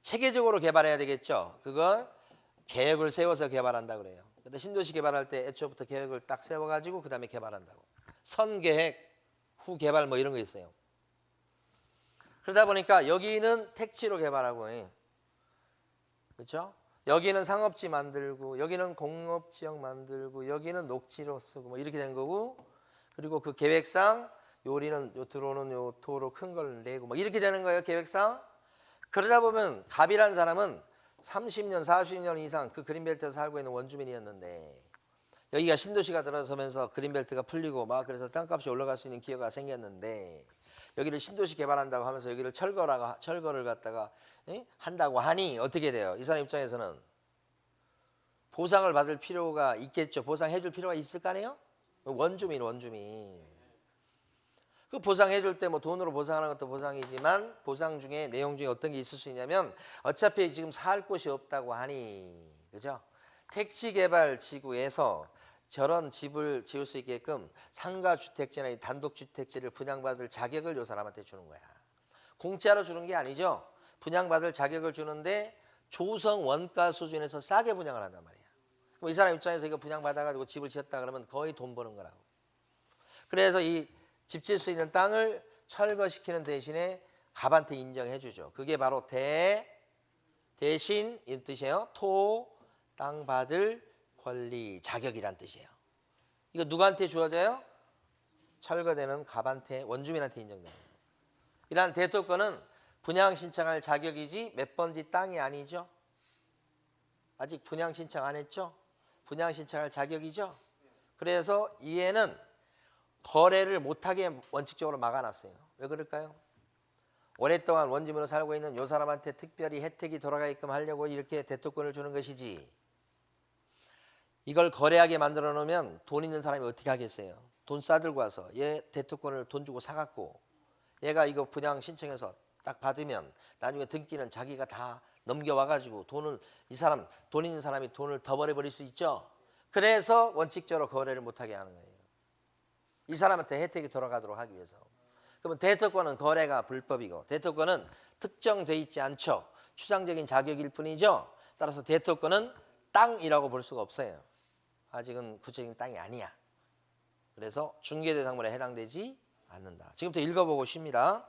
S1: 체계적으로 개발해야 되겠죠. 그걸 계획을 세워서 개발한다 그래요. 근데 신도시 개발할 때 애초부터 계획을 딱 세워가지고 그 다음에 개발한다고. 선계획, 후개발 뭐 이런 거 있어요. 그러다 보니까 여기는 택지로 개발하고, 그렇죠? 여기는 상업지 만들고, 여기는 공업지역 만들고, 여기는 녹지로 쓰고 뭐 이렇게 되는 거고, 그리고 그 계획상 요리는 요 들어오는 요 도로 큰 걸 내고 뭐 이렇게 되는 거예요. 계획상. 그러다 보면 갑이라는 사람은 30년, 40년 이상 그 그린벨트에서 살고 있는 원주민이었는데 여기가 신도시가 들어서면서 그린벨트가 풀리고 막 그래서 땅값이 올라갈 수 있는 기회가 생겼는데 여기를 신도시 개발한다고 하면서 여기를 철거를 갖다가 한다고 하니 어떻게 돼요? 이 사람 입장에서는 보상을 받을 필요가 있겠죠. 보상해 줄 필요가 있을 거 아니에요? 원주민. 그 보상해 줄 때 뭐 돈으로 보상하는 것도 보상이지만 보상 중에 내용 중에 어떤 게 있을 수 있냐면 어차피 지금 살 곳이 없다고 하니 그죠? 택지 개발 지구에서 저런 집을 지을 수 있게끔 상가주택지나 단독주택지를 분양받을 자격을 요 사람한테 주는 거야. 공짜로 주는 게 아니죠. 분양받을 자격을 주는데 조성 원가 수준에서 싸게 분양을 한단 말이야. 그럼 이 사람 입장에서 이거 분양받아가지고 집을 지었다 그러면 거의 돈 버는 거라고. 그래서 이 집 지을 수 있는 땅을 철거시키는 대신에 갑한테 인정해 주죠. 그게 바로 대신 이 뜻이에요. 땅 받을 권리, 자격이란 뜻이에요. 이거 누구한테 주어져요? 철거되는 갑한테, 원주민한테 인정돼요. 이러한 대토권은 분양 신청할 자격이지 몇 번지 땅이 아니죠. 아직 분양 신청 안 했죠? 분양 신청할 자격이죠. 그래서 이에는 거래를 못하게 원칙적으로 막아놨어요. 왜 그럴까요? 오랫동안 원주민으로 살고 있는 요 사람한테 특별히 혜택이 돌아가게끔 하려고 이렇게 대토권을 주는 것이지. 이걸 거래하게 만들어 놓으면 돈 있는 사람이 어떻게 하겠어요? 돈 싸들고 와서 얘 대토권을 돈 주고 사갖고 얘가 이거 분양 신청해서 딱 받으면 나중에 등기는 자기가 다 넘겨와가지고 돈을 이 사람 돈 있는 사람이 돈을 더 벌어버릴 수 있죠. 그래서 원칙적으로 거래를 못하게 하는 거예요. 이 사람한테 혜택이 돌아가도록 하기 위해서. 그러면 대토권은 거래가 불법이고 대토권은 특정돼 있지 않죠. 추상적인 자격일 뿐이죠. 따라서 대토권은 땅이라고 볼 수가 없어요. 아직은 구체적인 땅이 아니야. 그래서 중개대상물에 해당되지 않는다. 지금부터 읽어보고 쉽니다.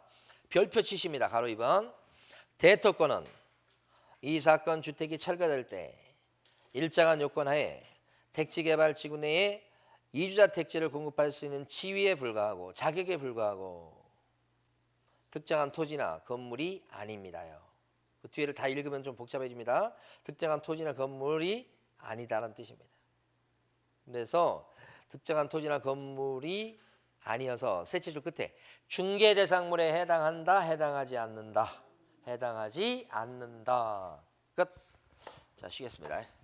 S1: 별표 치십니다. 가로 2번. 대토권은 이 사건 주택이 철거될 때 일정한 요건하에 택지개발지구 내에 이주자 택지를 공급할 수 있는 지위에 불과하고 자격에 불과하고 특정한 토지나 건물이 아닙니다요. 그 뒤에를 다 읽으면 좀 복잡해집니다. 특정한 토지나 건물이 아니다라는 뜻입니다. 그래서 특정한 토지나 건물이 아니어서 셋째 줄 끝에 중개대상물에 해당한다, 해당하지 않는다. 해당하지 않는다. 끝. 자, 쉬겠습니다.